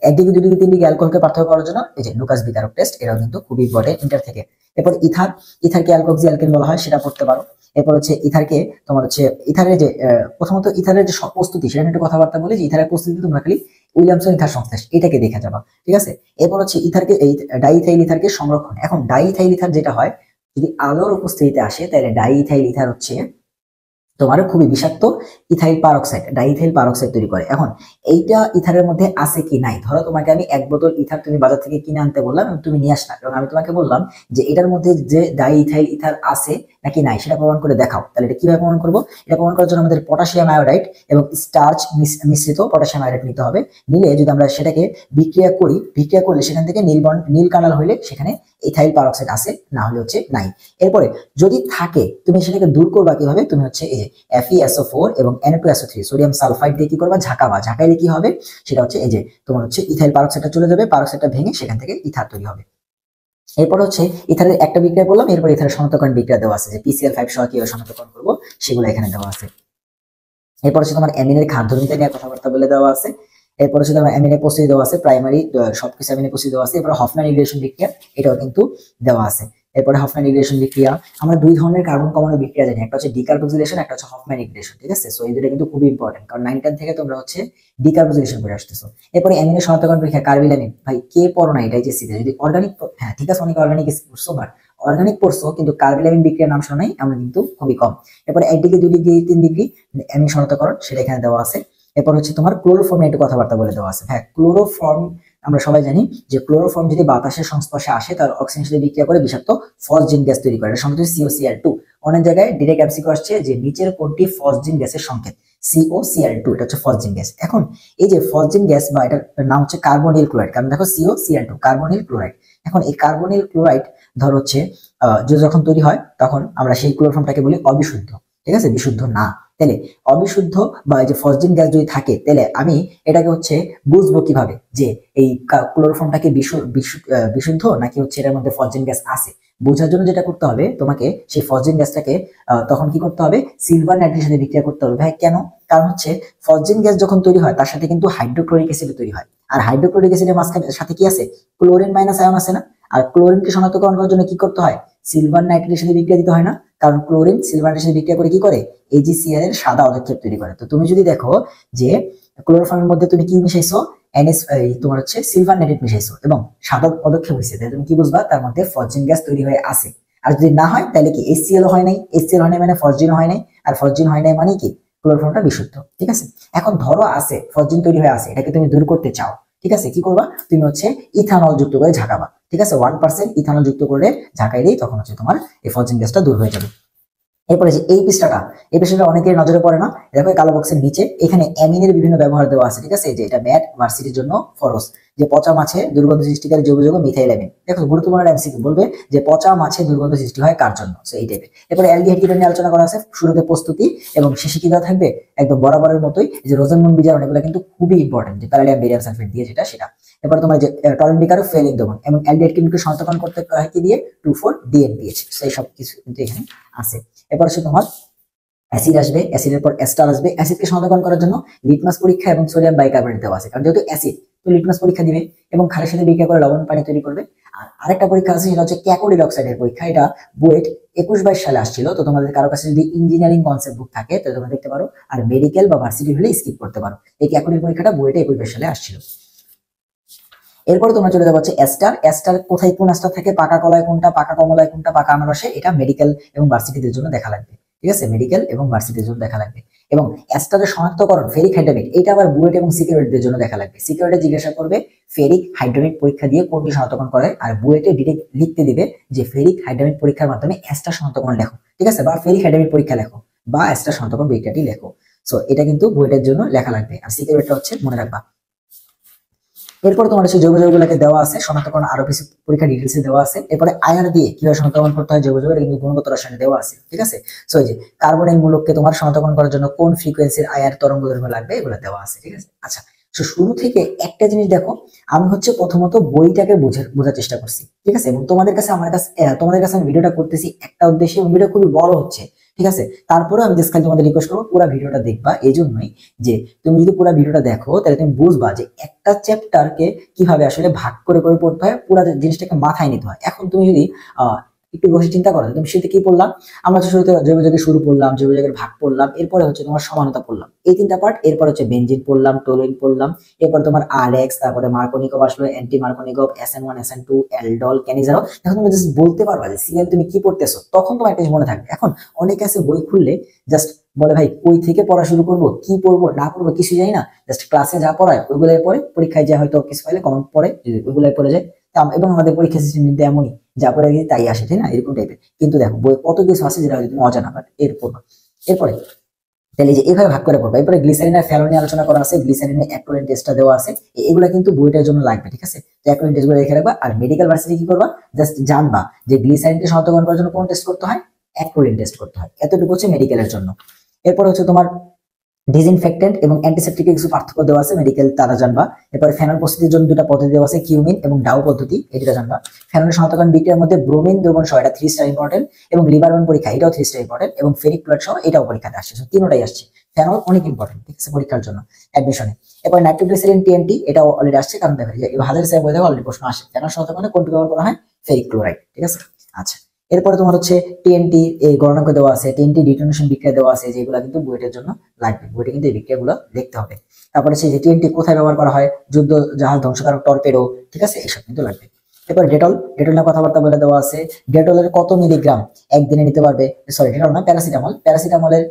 একদিকে দুদিকে তিন দিকে অ্যালকোহলকে পার্থক্য করার জন্য এই যে লুকাস বিচারক টেস্ট, এটাও কিন্তু খুবই ইম্পর্টেন্ট ইন্টার থেকে। এরপর ইথার, ইথারকে অ্যালকোহক্সি অ্যালকেন বলা হয়, সেটা পড়তে পারো। এরপর হচ্ছে ইথারকে তোমার হচ্ছে ইথারের যে প্রথমত ইথারের যে সব প্রস্তুতি সেটা নিয়ে একটু কথাবার্তা বলি, যে ইথারের প্রস্তুতি তোমরা খালি উইলিয়ামসন ইথার সংশ্লেষ এটাকে দেখে যাবা, ঠিক আছে। এরপর হচ্ছে ইথারকে এই ডাইইথাইল ইথারকে সংরক্ষণ। এখন ডাইইথাইল ইথার যেটা হয়, যদি আলোর উপস্থিতিতে আসে তাহলে ডাইইথাইল ইথার হচ্ছে তোমার খুবই বিষাক্ত ইথাইল পারক্সাইড, ডাইইথাইল পারক্সাইড তৈরি করে। এখন এইটা ইথারের মধ্যে আছে কি নাই, ধরো তোমাকে আমি 1 বোতল ইথার তুমি বাজার থেকে কিনে আনতে বললাম এবং তুমি নিয়ে আসলা, এবং আমি তোমাকে বললাম যে এটার মধ্যে যে ডাইইথাইল ইথার আছে নাকি নাই সেটা প্রমাণ করে দেখাও। তাহলে এটা কিভাবে প্রমাণ করবো? এটা প্রমাণ করার জন্য আমাদের পটাশিয়াম আয়োডাইড এবং স্টার্চ মিশ্রিত পটাশিয়াম আয়োডাইড নিতে হবে। নিলে যদি আমরা সেটাকে বিক্রিয়া করি, বিক্রিয়া করলে সেখান থেকে নীল কালার হইলে সেখানে ইথাইল পারক্সাইড আছে, না হলে হচ্ছে নাই। এরপরে যদি থাকে তুমি সেটাকে দূর করবা কিভাবে? তুমি হচ্ছে এই যে FeSO4 এবং Na2SO3 সোডিয়াম সালফাইড দিয়ে কি করবা? ঝাঁকাবা। ঝাঁকাইলে কি হবে? সেটা হচ্ছে এই যে তোমার হচ্ছে ইথাইল পারক্সাইডটা চলে যাবে, পারক্সাইডটা ভেঙে সেখান থেকে ইথার তৈরি হবে। এরপর হচ্ছে ইথারের একটা বিক্রিয়া করলাম, এরপর ইথারের শনাক্তকরণ বিক্রিয়া দেওয়া আছে, যে PCl5 সহ কিভাবে শনাক্তকরণ করবো সেগুলো এখানে দেওয়া আছে। এরপর হচ্ছে তোমার অ্যামিনের খাদ্যবিদ্যা নিয়ে কথাবার্তা বলে দেওয়া আছে। এরপর হচ্ছে তোমার অ্যামিনের প্রস্তুতি দেওয়া আছে, প্রাইমারি সবকিছু অ্যামিনের প্রস্তুতি দেওয়া আছে। এরপর হফম্যান ইন্টিগ্রেশন বিক্রিয়া এটাও কিন্তু দেওয়া আছে। এরপরে হফম্যান ইন্টিগ্রেশন বিক্রিয়া, আমরা দুই ধরনের কার্বন কমানোর বিক্রিয়া জানি, একটা হচ্ছে ডিকার্বক্সিলেশন, একটা হচ্ছে হফম্যান ইন্টিগ্রেশন, ঠিক আছে। সো এই দুটো কিন্তু খুবই ইম্পর্টেন্ট, কারণ 9-10 থেকে তোমরা হচ্ছে ডিকার্বক্সিলেশন করে আসতেছো। এরপরে অ্যামিনের শনাক্তকরণ পরীক্ষা কার্বিলামিন, ভাই কে পড়ো না এটা যে সিরিজ, যদি অর্গানিক, হ্যাঁ ঠিক আছে অনেক অর্গানিক পড়ছো, বাট অর্গানিক পড়ছো কিন্তু কার্বিলামিন বিক্রিয়ার নাম শোনা নাই আমরা কিন্তু খুবই কম। এরপরে 1 ডিগ্রি 2 ডিগ্রি 3 ডিগ্রি অ্যামিন শনাক্তকরণ সেটা এখানে দেওয়া আছে। এরপর হচ্ছে তোমার ক্লোরোফর্ম একটু কথাবার্তা বলে দেওয়া আছে। হ্যাঁ ক্লোরোফর্ম আমরা সবাই জানি যে ক্লোরোফর্ম যদি বাতাসের সংস্পর্শে আসে তার অক্সিজেনের সাথে বিক্রিয়া করে বিষাক্ত ফসজিন গ্যাস তৈরি করে, এটা সংকেত COCl2। অনেক জায়গায় ডিরেক্ট এমসিকিউ আসছে যে নিচের কোনটি ফসজিন গ্যাসের সংকেত? COCl2, এটা হচ্ছে ফসজিন গ্যাস। এখন এই যে ফসজিন গ্যাস বা এটার নাম হচ্ছে কার্বনিল ক্লোরাইড, কারণ দেখো COCl2 কার্বনিল ক্লোরাইড। এখন এই কার্বনিল ক্লোরাইড ধর হচ্ছে যখন তৈরি হয় তখন আমরা সেই ক্লোরোফর্মটাকে বলি অবিশুদ্ধ, ঠিক আছে, বিশুদ্ধ না। তাহলে অবিশুদ্ধ বা এই যে ফসজিন গ্যাস যদি থাকে তাহলে আমি এটাকে হচ্ছে বুঝবো কিভাবে যে এই ক্লোরোফর্মটাকে বিশুদ্ধ নাকি হচ্ছে এটার মধ্যে ফসজিন গ্যাস আছে? বোঝার জন্য যেটা করতে হবে তোমাকে, সেই ফসজিন গ্যাসটাকে তখন কি করতে হবে? সিলভার নাইট্রেটের সাথে বিক্রিয়া করতে হবে। ভাই কেন? কারণ হচ্ছে ফসজিন গ্যাস যখন তৈরি হয় তার সাথে কিন্তু হাইড্রোক্লোরিক অ্যাসিড তৈরি হয়, আর হাইড্রোক্লোরিক অ্যাসিডের মাঝখানে সাথে কি আছে? ক্লোরিন মাইনাস আয়ন আছে না? আর ক্লোরিনকে শনাক্তকরণ করার জন্য কি করতে হয়? সিলভার নাইট্রেটের সাথে বিক্রিয়া দিতে হয় না? কারণ ক্লোরিন সিলভারের সাথে বিক্রিয়া করে কি করে? AgCl এর সাদা পদক্ষেপ তৈরি করে। তো তুমি যদি দেখো যে ক্লোরোফর্মের মধ্যে তুমি কি মিশাইছো? তোমার হচ্ছে সিলভার নাইট্রেট মিশাইছো এবং সাদা পদক্ষেপ হয়েছে, তাহলে তুমি কি বুঝবা? তার মধ্যে ফসজিন গ্যাস তৈরি হয়ে আছে। আর যদি না হয় তাহলে কি HCl হয় নাই, HCl হয় নাই মানে ফসজিন হয় নাই, আর ফসজিন হয় নাই মানে কি ক্লোরোফর্মটা বিশুদ্ধ, ঠিক আছে। এখন ধরো আছে ফসজিন তৈরি হয়ে আছে, এটাকে তুমি দূর করতে চাও, ঠিক আছে, কি করবা? তুমি হচ্ছে ইথানল যুক্ত করে ঝাঁকাবা, ঠিক আছে, 1% ইথানল যুক্ত করে ঝাঁকাইলেই তখন হচ্ছে তোমার এই ফসজিন গ্যাসটা দূর হয়ে যাবে। এরপরে যে এই পৃষ্ঠাটা অনেকের নজরে পড়ে না, দেখো এই কালো বক্সের নিচে এখানে অ্যামিনের বিভিন্ন ব্যবহার দেওয়া আছে, ঠিক আছে, যে এটা ম্যাট ভার্সিটির জন্য ফরস, যে পচা মাছে দুর্গন্ধ সৃষ্টিকারী জৈব যৌগ মিথাইল অ্যামিন। দেখো গুরুত্বপূর্ণ এমসিকিউ বলবে যে পচা মাছে দুর্গন্ধ সৃষ্টি হয় কার জন্য, সো এই টাইপের। এরপরে অ্যালডিহাইড কিটোন নিয়ে আলোচনা করা আছে, শুরুতে প্রস্তুতি এবং শেষে কি দেওয়া থাকবে? একদম বরাবরের মতোই যে রোজেনমুন বিজারণ, এগুলো কিন্তু খুবই ইম্পর্টেন্ট, যে প্যারাডিয়াম বেরিয়াম সালফেট দিয়ে সেটা। এরপর তোমার যে টরেন্টিকারও ফেলিং দমন এবং অ্যালডিহাইড কিটোনকে শনাক্তকরণ করতে হয় কি দিয়ে? 2,4-DNPH, সেই সব কিছু কিন্তু এখানে আছে। এরপর হচ্ছে তোমার অ্যাসিড আসবে, অ্যাসিডের পর এস্টার আসবে। অ্যাসিডকে শনাক্তকরণ করার জন্য লিটমাস পরীক্ষা এবং সোডিয়াম বাইকার্বনেট দেওয়া আছে, কারণ যেহেতু অ্যাসিড তো লিটমাস পরীক্ষা দিবে এবং ক্ষারের সাথে বিক্রিয়া করে লবণ পানি তৈরি করবে। আর আরেকটা পরীক্ষা আছে, সেটা হচ্ছে ক্যাকোডিল অক্সাইডের পরীক্ষা, এটা বুয়েট 21-22 সালে আসছিল। তো তোমাদের কারো কাছে যদি ইঞ্জিনিয়ারিং কনসেপ্ট বুক থাকে তাহলে তোমরা দেখতে পারো, আর মেডিকেল বা ভার্সিটি হলে স্কিপ করতে পারো। এই ক্যাকোডিল পরীক্ষাটা বুয়েটে 21-22 সালে আসছিল। এরপরে তোমরা চলে যাবো হচ্ছে এস্টার। এস্টার কোথায় কোন এস্টার থাকে? পাকা কলায় কোনটা, পাকা কমলায় কোনটা, পাকা আনারসে, এটা মেডিকেল এবং ভার্সিটিদের জন্য দেখা লাগবে, ঠিক আছে, মেডিকেল এবং ভার্সিটির জন্য দেখা লাগবে। এবং অ্যাস্টারের শনাক্তকরণ ফেরিক হাইড্রোমেট, এটা আবার বুয়েট এবং সিকিউরিটিদের জন্য দেখা লাগবে। সিকিউরিটি জিজ্ঞাসা করবে ফেরিক হাইড্রোমেট পরীক্ষা দিয়ে কোনটি শনাক্তকরণ করে, আর বুয়েটে ডিরেক্ট লিখতে দিবে যে ফেরিক হাইড্রোমেট পরীক্ষার মাধ্যমে অ্যাস্টার শনাক্তকরণ লেখো, ঠিক আছে, বা ফেরিক হাইড্রোমেট পরীক্ষা লেখো বা অ্যাস্টার শনাক্তকরণ পরীক্ষাটি লেখো। সো এটা কিন্তু বুয়েটের জন্য লেখা লাগবে, আর সিকিউরিটি হচ্ছে মনে রাখবা। এরপরে তোমার হচ্ছে জৈব যৌগগুলোকে দেওয়া আছে শনাক্তকরণ, আরো কিছু পরীক্ষা ডিটেলসে দেওয়া আছে। এরপরে আয়ার দিয়ে কিভাবে শনাক্তকরণ করতে হয় জৈব যৌগ, এটা কিন্তু গুণগত রসায়নে দেওয়া আছে, ঠিক আছে। সো এই যে কার্বনের মূলককে তোমার শনাক্তকরণ করার জন্য কোন ফ্রিকোয়েন্সির আয়ার তরঙ্গ দৈর্ঘ্য লাগবে, এগুলো দেওয়া আছে, ঠিক আছে। আচ্ছা, তো শুরু থেকে একটা জিনিস দেখো, আমি হচ্ছে প্রথমত বইটাকে বোঝার চেষ্টা করছি, ঠিক আছে, এবং তোমাদের কাছে আমি ভিডিওটা করতেছি একটা উদ্দেশ্যে, এবং ভিডিও খুবই বড় হচ্ছে, ঠিক আছে। তারপরে আমি জাস্ট খালি তোমাদের রিকোয়েস্ট করবো পুরো ভিডিওটা দেখবা, এই জন্যই যে তুমি যদি পুরো ভিডিওটা দেখো তাহলে তুমি বুঝবা যে একটা চ্যাপ্টারকে কিভাবে আসলে ভাগ করে করে পড়তে হয়, পুরো জিনিসটাকে মাথায় নিতে হয়। এখন তুমি যদি একটু বসে চিন্তা করো, তুমি শুরুতে কি পড়লাম, আমরা তো শুরুতে জৈব যৌগের শুরু পড়লাম, জৈব যৌগের ভাগ পড়লাম, এরপরে হচ্ছে তোমার সমানতা পড়লাম, এই তিনটা পার্ট। এরপর হচ্ছে বেনজিন পড়লাম, টোলুইন পড়লাম, এরপর তোমার আরএক্স, তারপরে মার্কোনিকভ আসলো, anti মার্কোনিকভ, SN1 SN2, aldol, Cannizzaro. এখন তুমি জাস্ট বলতে পারবা যে সিরিয়াল তুমি কি পড়তেছো, তখন তোমার একটা জিনিস মনে থাকবে। এখন অনেকে আছে বই খুললে জাস্ট বলে ভাই কই থেকে পড়া শুরু করবো, কি পড়বো না পড়বো কিছু জানি না, জাস্ট ক্লাসে যা পড়ায় ওইগুলাই পড়ে, পরীক্ষায় যা হয়তো কিছু পাইলে কমেন্ট পড়ে ওইগুলাই পড়ে যায়। এবং আমাদের পরীক্ষা সিস্টেম কিন্তু এমনই, যা পড়ে গিয়ে তাই আসে, তাই না, এরকম টাইপের। কিন্তু দেখো বই কত কিছু আছে যেটা হয়তো তুমি অজানা, বাট এরপরে তাহলে যে এইভাবে ভাগ করে পড়বা। এরপরে গ্লিসারিন আর ফেনল নিয়ে আলোচনা করা আছে, গ্লিসারিনের অ্যাক্টোলিন টেস্টটা দেওয়া আছে, এগুলা কিন্তু বইটার জন্য লাগবে, ঠিক আছে। তো অ্যাক্টোলিন টেস্ট গুলো রেখে রাখবা। আর মেডিকেল ভার্সিটি কি করবা, জাস্ট জানবা যে গ্লিসারিনকে শনাক্তকরণ করার জন্য কোন টেস্ট করতে হয়, অ্যাক্টোলিন টেস্ট করতে হয়। এতটুকু হচ্ছে মেডিকেলের জন্য। এরপর হচ্ছে তোমার ডিসইনফেক্টেন্ট এবং অ্যান্টিসেপ্টিকের কিছু পার্থক্য দেওয়া আছে, মেডিকেল তারা জানবা। এরপরে ফেনল প্রস্তুতির জন্য দুটা পদ্ধতি দেওয়া আছে, কিউমিন এবং ডাউ পদ্ধতি, এই দুটা জানবা। ফেনল শনাক্তকরণ বিক্রিয়ার মধ্যে ব্রোমিন দ্রবণ সহ এটা 3 স্টার ইম্পর্টেন্ট, এবং লিভারন পরীক্ষা এটাও 3 স্টার ইম্পর্টেন্ট, এবং ফেরিক ক্লোরাইড সহ এটাও পরীক্ষাতে আসছে। তিনটাই আসছে। ফেনল অনেক ইম্পর্টেন্ট, ঠিক আছে, পরীক্ষার জন্য অ্যাডমিশনে। এরপর নাইট্রোগ্লিসারিন TNT এটাও অলরেডি আসছে, কারণ দেখো যে হাজার স্যার বই থেকে অলরেডি প্রশ্ন আসে। ফেনল শনাক্তকরণে কোনটি ব্যবহার করা হয়, ফেরিক ক্লোরাইড, ঠিক আছে। আচ্ছা, এরপরে তোমার হচ্ছে TNT এই গণনাঙ্ক দেওয়া আছে, TNT ডিটোনেশন বিক্রিয়া দেওয়া আছে, যেগুলো কিন্তু বুয়েটের জন্য লাগবে, বুয়েটে কিন্তু এই বিক্রিয়াগুলো দেখতে হবে। তারপরে সেই যে TNT কোথায় ব্যবহার করা হয়, যুদ্ধ জাহাজ ধ্বংসকারক টর্পেডো, ঠিক আছে, এইসব কিন্তু লাগবে। এরপর ডেটল, ডেটলের কথাবার্তা বলে দেওয়া আছে। ডেটলের কত মিলিগ্রাম একদিনে নিতে পারবে, সরি ডেটল না, প্যারাসিটামল, প্যারাসিটামলের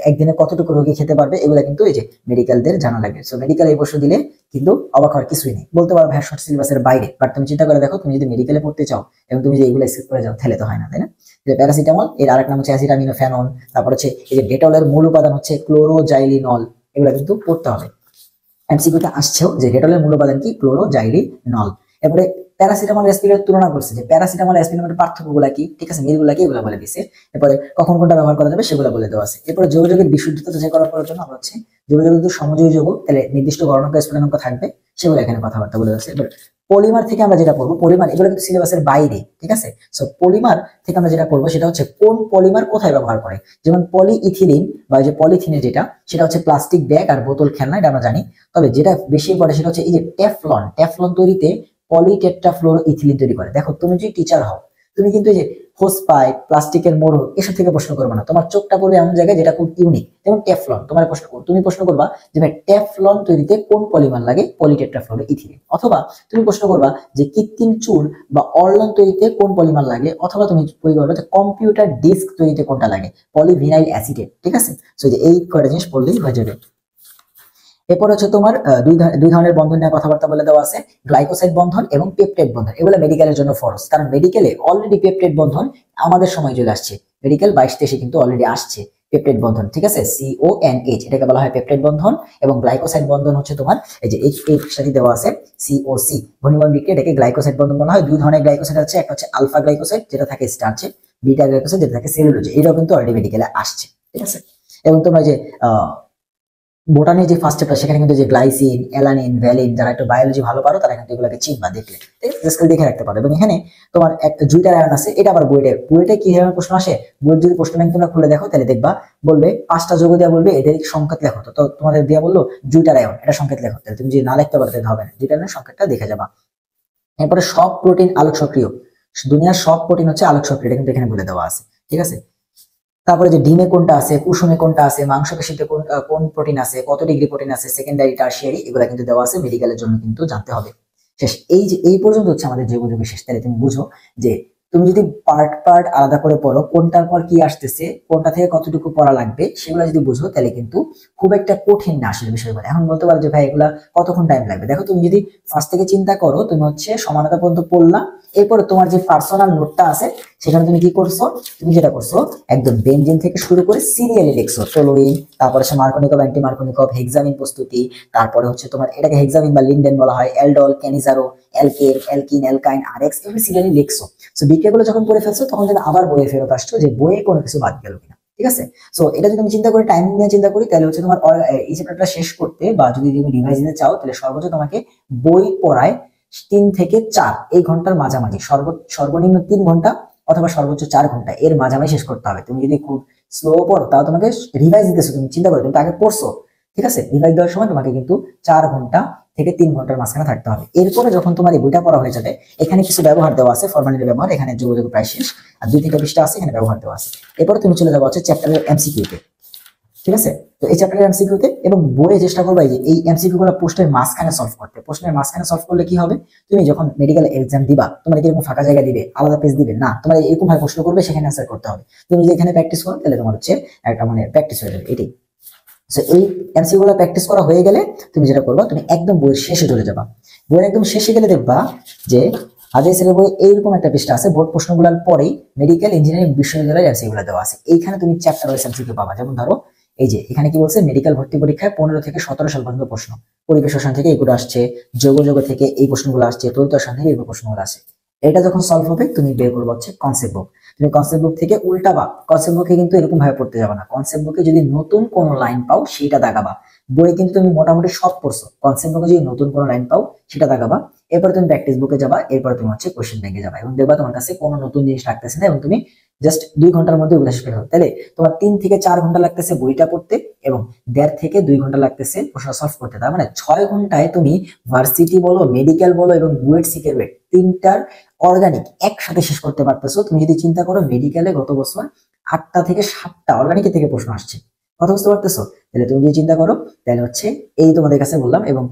একদিনে কতটুকু রোগী খেতে পারবে, এগুলো কিন্তু এই যে মেডিকেলদের জানা লাগবে। সো মেডিকেল এই প্রশ্ন দিলে কিন্তু অবাক হওয়ার কিছুই নেই, বলতে পারো ভাই শর্ট সিলেবাসের বাইরে, বাট তুমি চিন্তা করে দেখো তুমি যদি মেডিকেলে পড়তে চাও এবং তুমি যে এগুলো স্কিপ করে যাও তাহলে তো হয় না, তাই না। যে প্যারাসিটামল, এর আরেক নাম হচ্ছে অ্যাসিটামিনোফেনন। তারপর হচ্ছে এই যে ডেটলের মূল উপাদান হচ্ছে ক্লোরোজাইলিনল, এগুলো কিন্তু পড়তে হবে। এমসিকিউতে আসছেও যে ডেটলের মূল উপাদান কি, ক্লোরোজাইলিনল। এরপরে প্যারাসিটামল অ্যাসপিরিনের তুলনা করছে যে প্যারাসিটামল অ্যাসপিরিনের মধ্যে পার্থক্যগুলো কি, ঠিক আছে, মিলগুলো কি, এগুলো বলে দিছে। এরপরে কখন কোনটা ব্যবহার করা যাবে সেগুলো বলে দেওয়া আছে। এরপরে যৌগের বিশুদ্ধতা যাচাই করার জন্য আমরা হচ্ছে যৌগ যদি সমযোজী যৌগ, তাহলে নির্দিষ্ট গণনাঙ্ক স্ফুটনাঙ্ক থাকবে, সেগুলো এখানে কথাবার্তা বলে দেওয়া আছে। এবার পলিমার থেকে আমরা যেটা পড়বো, পলিমার এগুলো কিন্তু সিলেবাসের বাইরে, ঠিক আছে। সো পলিমার থেকে আমরা যেটা পড়বো সেটা হচ্ছে কোন পলিমার কোথায় ব্যবহার করে, যেমন পলিইথিলিন বা যে পলিথিনের যেটা, সেটা হচ্ছে প্লাস্টিক ব্যাগ আর বোতল খেলনা, এটা আমরা জানি। তবে যেটা বেশি পড়ে সেটা হচ্ছে এই যে টেফলন, টেফলন তৈরিতে পলিটেট্রাফ্লোরোইথিলিন তৈরি করে। দেখো তুমি যদি টিচার হও, তুমি কিন্তু এই যে হোস পাইপ, প্লাস্টিকের মোড়ক এসব থেকে প্রশ্ন করবে না, তোমার চোখটা পড়বে এমন জায়গায় যেটা খুব ইউনিক, যেমন টেফলন। তোমার তুমি প্রশ্ন করবা যে ভাই টেফলন তৈরিতে কোন পলিমার লাগে, পলিটেট্রাফ্লোরোইথিলিন। অথবা তুমি প্রশ্ন করবা যে কৃত্রিম চুল বা অর্লন তৈরিতে কোন পলিমার লাগে, অথবা তুমি বলবে যে কম্পিউটার ডিস্ক তৈরিতে কোনটা লাগে, পলিভিনাইল অ্যাসিটেট, ঠিক আছে। সো যে এই কয়টা জিনিস পড়লেই হয়ে যাবে। এরপর হচ্ছে তোমার দুই ধরনের বন্ধন নিয়ে কথাবার্তা বলে দেওয়া আছে, গ্লাইকোসাইড বন্ধন এবং পেপটাইড বন্ধন। এগুলো মেডিকেলের জন্য ফরজ, কারণ মেডিকেলে অলরেডি পেপটাইড বন্ধন আমাদের সময় চলে আসছে, মেডিকেল 22-23 কিন্তু অলরেডি আসছে পেপটাইড বন্ধন, ঠিক আছে। CONH এটাকে বলা হয় পেপটাইড বন্ধন, এবং গ্লাইকোসাইড বন্ধন হচ্ছে তোমার এই যে এর সাথে দেওয়া আছে COC, ঘনীভবন বিক্রিয়া, এটাকে গ্লাইকোসাইড বন্ধন বলা হয়। দুই ধরনের গ্লাইকোসাইড আছে, একটা হচ্ছে আলফা গ্লাইকোসাইড যেটা থাকে স্টার্চে, বিটা গ্লাইকোসাইড যেটা থাকে সেলুলোজে, এটাও কিন্তু অলরেডি মেডিকেলে আসছে, ঠিক আছে। এবং তোমরা যে বোটানি যে ফার্স্ট চ্যাপ্টার, সেখানে কিন্তু যে গ্লাইসিন, অ্যালানিন, ভ্যালিন, যারা একটু বায়োলজি ভালো পারো তারা কিন্তু এগুলোকে চিনবা দেখলে, জাস্ট দেখে রাখতে পারো। এবং এখানে তোমার একটা জুইটার আয়ন আছে, এটা আবার বুয়েটে কি ধরনের প্রশ্ন আসে, বুয়েট যদি প্রশ্ন ব্যাংক তোমরা খুলে দেখো তাহলে দেখবা বলবে 5টা যৌগ দেওয়া, বলবে এদের সংকেত লেখো। তো তোমাদের দেওয়া বললো জুইটার আয়ন, এটা সংকেত লেখো, তাহলে তুমি যদি না লিখতে পারো তাহলে হবে না, জুইটার আয়নের সংকেতটা দেখে যাবা। এরপরে সব প্রোটিন আলোক সক্রিয়, দুনিয়ার সব প্রোটিন হচ্ছে আলোক সক্রিয়, এটা কিন্তু এখানে বলে দেওয়া আছে, ঠিক আছে। তারপরে যে ডিমে কোনটা আছে, কুসুমে কোনটা আছে, মাংসপেশিতে কোন প্রোটিন আছে, কত ডিগ্রি প্রোটিন আছে, সেকেন্ডারি টারশিয়ারি, এগুলো কিন্তু দেওয়া আছে, মেডিকেলের জন্য কিন্তু জানতে হবে। শেষ, এই যে এই পর্যন্ত হচ্ছে আমাদের জৈব যৌগের শেষ। তাহলে তুমি বুঝো যে তুমি যদি পার্ট আলাদা করে পড়ো, কোনটার পর কি আসতেছে, কোনটা থেকে কতটুকু পড়া লাগবে, সেগুলো যদি বুঝো তাহলে কিন্তু খুব একটা কঠিন না আসলে বিষয়গুলো। এখন বলতে পারো যে ভাই এগুলা কতক্ষণ টাইম লাগবে, দেখো তুমি যদি ফার্স্ট থেকে চিন্তা করো, তুমি হচ্ছে সমানতা পর্যন্ত পড়লা, এরপরে তোমার যে পার্সোনাল নোটটা আছে সেখানে তুমি কি করছো, তুমি যেটা করছো একদম বেনজিন থেকে শুরু করে সিরিয়ালি লিখছো, টলুইন, তারপরে হচ্ছে মার্কোনিকভ, অ্যান্টি মার্কোনিকভ, হেক্সামিন প্রস্তুতি, তারপরে হচ্ছে তোমার এটাকে হেক্সামিন বা লিন্ডেন বলা হয়, aldol, Cannizzaro, alkane, alkyne, অ্যালকাইন, RX, এগুলো সিরিয়ালি লিখছো। সো বিক্রিয়াগুলো যখন করে ফেলছো তখন তুমি আবার বইয়ে ফেরত আসছো যে বইয়ে কোনো কিছু বাদ গেল কিনা, ঠিক আছে। সো এটা যদি আমি চিন্তা করি, টাইম নিয়ে চিন্তা করি, তাহলে হচ্ছে তোমার এই চ্যাপ্টারটা শেষ করতে বা যদি তুমি রিভাইজ দিতে চাও, তাহলে সর্বোচ্চ তোমাকে বই পড়ায় 3 থেকে 4 এই ঘন্টার মাঝামাঝি, সর্বনিম্ন 3 ঘন্টা অথবা সর্বোচ্চ 4 ঘন্টা, এর মাঝামাঝি শেষ করতে হবে। তুমি যদি খুব স্লো পড়ো তাও তোমাকে রিভাইজ দিতেছো, তুমি চিন্তা করো তুমি তো আগে পড়ছো, ঠিক আছে, রিভাইজ দেওয়ার সময় তোমাকে কিন্তু 4 ঘন্টা থেকে 3 ঘন্টার মাঝখানে থাকতে হবে। এরপরে যখন তোমার এই বইটা পড়া হয়ে যাবে, এখানে কিছু ব্যবহার দেওয়া আছে, ফরমালিটির ব্যবহার, এখানে যোগাযোগ প্রায় শেষ, আর 2-3টা পৃষ্ঠা আছে এখানে ব্যবহার দেওয়া আছে। এরপরে তুমি চলে যাবো হচ্ছে চ্যাপ্টারের এমসিকিউতে, ঠিক আছে। তো এই চ্যাপ্টারের এমসিকিউতে এবং বইয়ে চেষ্টা করবে যে এই এমসিকিউ গুলো প্রশ্নের মাঝখানে সলভ করতে। প্রশ্নের মাঝখানে সলভ করলে কি হবে, তুমি যখন মেডিকেল এক্সাম দিবা তোমার কি এরকম ফাঁকা জায়গা দিবে, আলাদা পেজ দিবে না, তোমার এরকম ভাবে প্রশ্ন করবে, সেখানে অ্যান্সার করতে হবে। তুমি যদি এখানে প্র্যাকটিস করো তাহলে তোমার হচ্ছে একটা মানে প্র্যাকটিস হয়ে যাবে, এটাই। তো এই এমসিকিউ গুলো প্র্যাকটিস করা হয়ে গেলে তুমি যেটা করবা, তুমি একদম বইয়ের শেষে চলে যাবা। বইয়ের একদম শেষে গেলে দেখবা যে আজের বই এইরকম একটা পৃষ্ঠা আছে, বোর্ড প্রশ্নগুলোর পরেই মেডিকেল ইঞ্জিনিয়ারিং বিশ্ববিদ্যালয়ের এমসিকিউ গুলো দেওয়া আছে। এইখানে তুমি চ্যাপ্টার ওয়াইজ এমসিকিউ পাবা। যেমন ধরো এই যে এখানে কি বলছে, মেডিকেল ভর্তি পরীক্ষায় 15 থেকে 17 সাল পর্যন্ত প্রশ্ন, পরিবেশ রসায়ন থেকে এগুলো আসছে, যোগ থেকে এই প্রশ্নগুলো আসছে, তড়িৎ রসায়ন থেকে এই প্রশ্নগুলো আসে। এটা যখন সলভ হবে তুমি বের করবো হচ্ছে কনসেপ্ট বুক। তুমি কনসেপ্ট বুক থেকে উল্টাবা, কনসেপ্ট বুকে কিন্তু এরকম ভাবে পড়তে যাবে না। কনসেপ্ট বুকে যদি নতুন কোনো লাইন পাও সেটা দাগাবা। বই কিন্তু তুমি মোটামুটি সব পড়ছো, কনসেপ্ট বুকে যদি নতুন কোনো লাইন পাও সেটা দাগাবা। এরপর তুমি প্র্যাকটিস বুকে যাবা, এরপর তুমি হচ্ছে কোশ্চেন ব্যাংকে যাবা এবং দেখবা তোমার কাছে কোনো নতুন জিনিস লাগতেছে না এবং তুমি জাস্ট 2 ঘন্টার মধ্যে ওগুলো শেষ করে হবে। তাহলে তোমার 3 থেকে 4 ঘন্টা লাগতেছে বইটা পড়তে এবং 1.5 থেকে 2 ঘন্টা লাগতেছে প্রশ্ন সলভ করতে। তার মানে 6 ঘন্টায় তুমি ভার্সিটি বলো, মেডিকেল বলো এবং বুয়েট সিকিউরিটি তিনটার অর্গানিক একসাথে শেষ করতে পারতেছো। তুমি যদি চিন্তা করো মেডিকেলে গত বছর 8টা থেকে 7টা অর্গানিকের থেকে প্রশ্ন আসছে, কথা বুঝতে পারতেছো? তাহলে তুমি যদি চিন্তা করো তাহলে হচ্ছে এই তোমাদের কাছে বললাম, এবং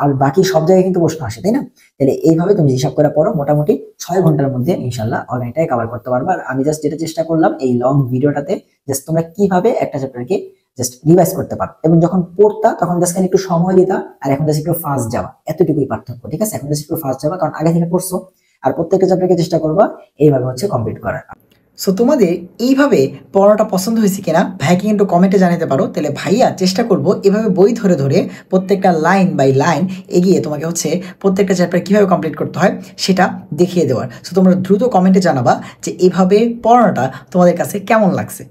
আর বাকি সব জায়গায় কিন্তু প্রশ্ন আসে, তাই না? তাহলে এইভাবে তুমি হিসাব করে পড়ো, মোটামুটি 6 ঘন্টার মধ্যে ইনশাল্লাহ অর্গানিকটাই কভার করতে পারবে। আর আমি জাস্ট যেটা চেষ্টা করলাম এই লং ভিডিওটাতে, জাস্ট তোমরা কিভাবে একটা চ্যাপ্টারকে জাস্ট রিভাইজ করতে পারো, এবং যখন পড়তা তখন জাস্ট একটু সময় দিতা, আর এখন জাস্ট একটু ফাস্ট যাওয়া, এতটুকুই পার্থক্য, ঠিক আছে? এখন জাস্ট একটু ফাস্ট যাওয়া, কারণ আগে থেকে পড়ছো। আর প্রত্যেকটা চ্যাপ্টারকে চেষ্টা করবা এইভাবে হচ্ছে কমপ্লিট করার। সো তোমাদের এইভাবে পড়াটা পছন্দ হয়েছে কিনা ভাইকে কিন্তু কমেন্টে জানাতে পারো। তাহলে ভাইয়া চেষ্টা করব এভাবে বই ধরে ধরে প্রত্যেকটা লাইন বাই লাইন এগিয়ে তোমাকে হচ্ছে প্রত্যেকটা চ্যাপ্টার কীভাবে কমপ্লিট করতে হয় সেটা দেখিয়ে দেওয়ার। সো তোমরা দ্রুত কমেন্টে জানাবা যে এইভাবে পড়ানোটা তোমাদের কাছে কেমন লাগছে।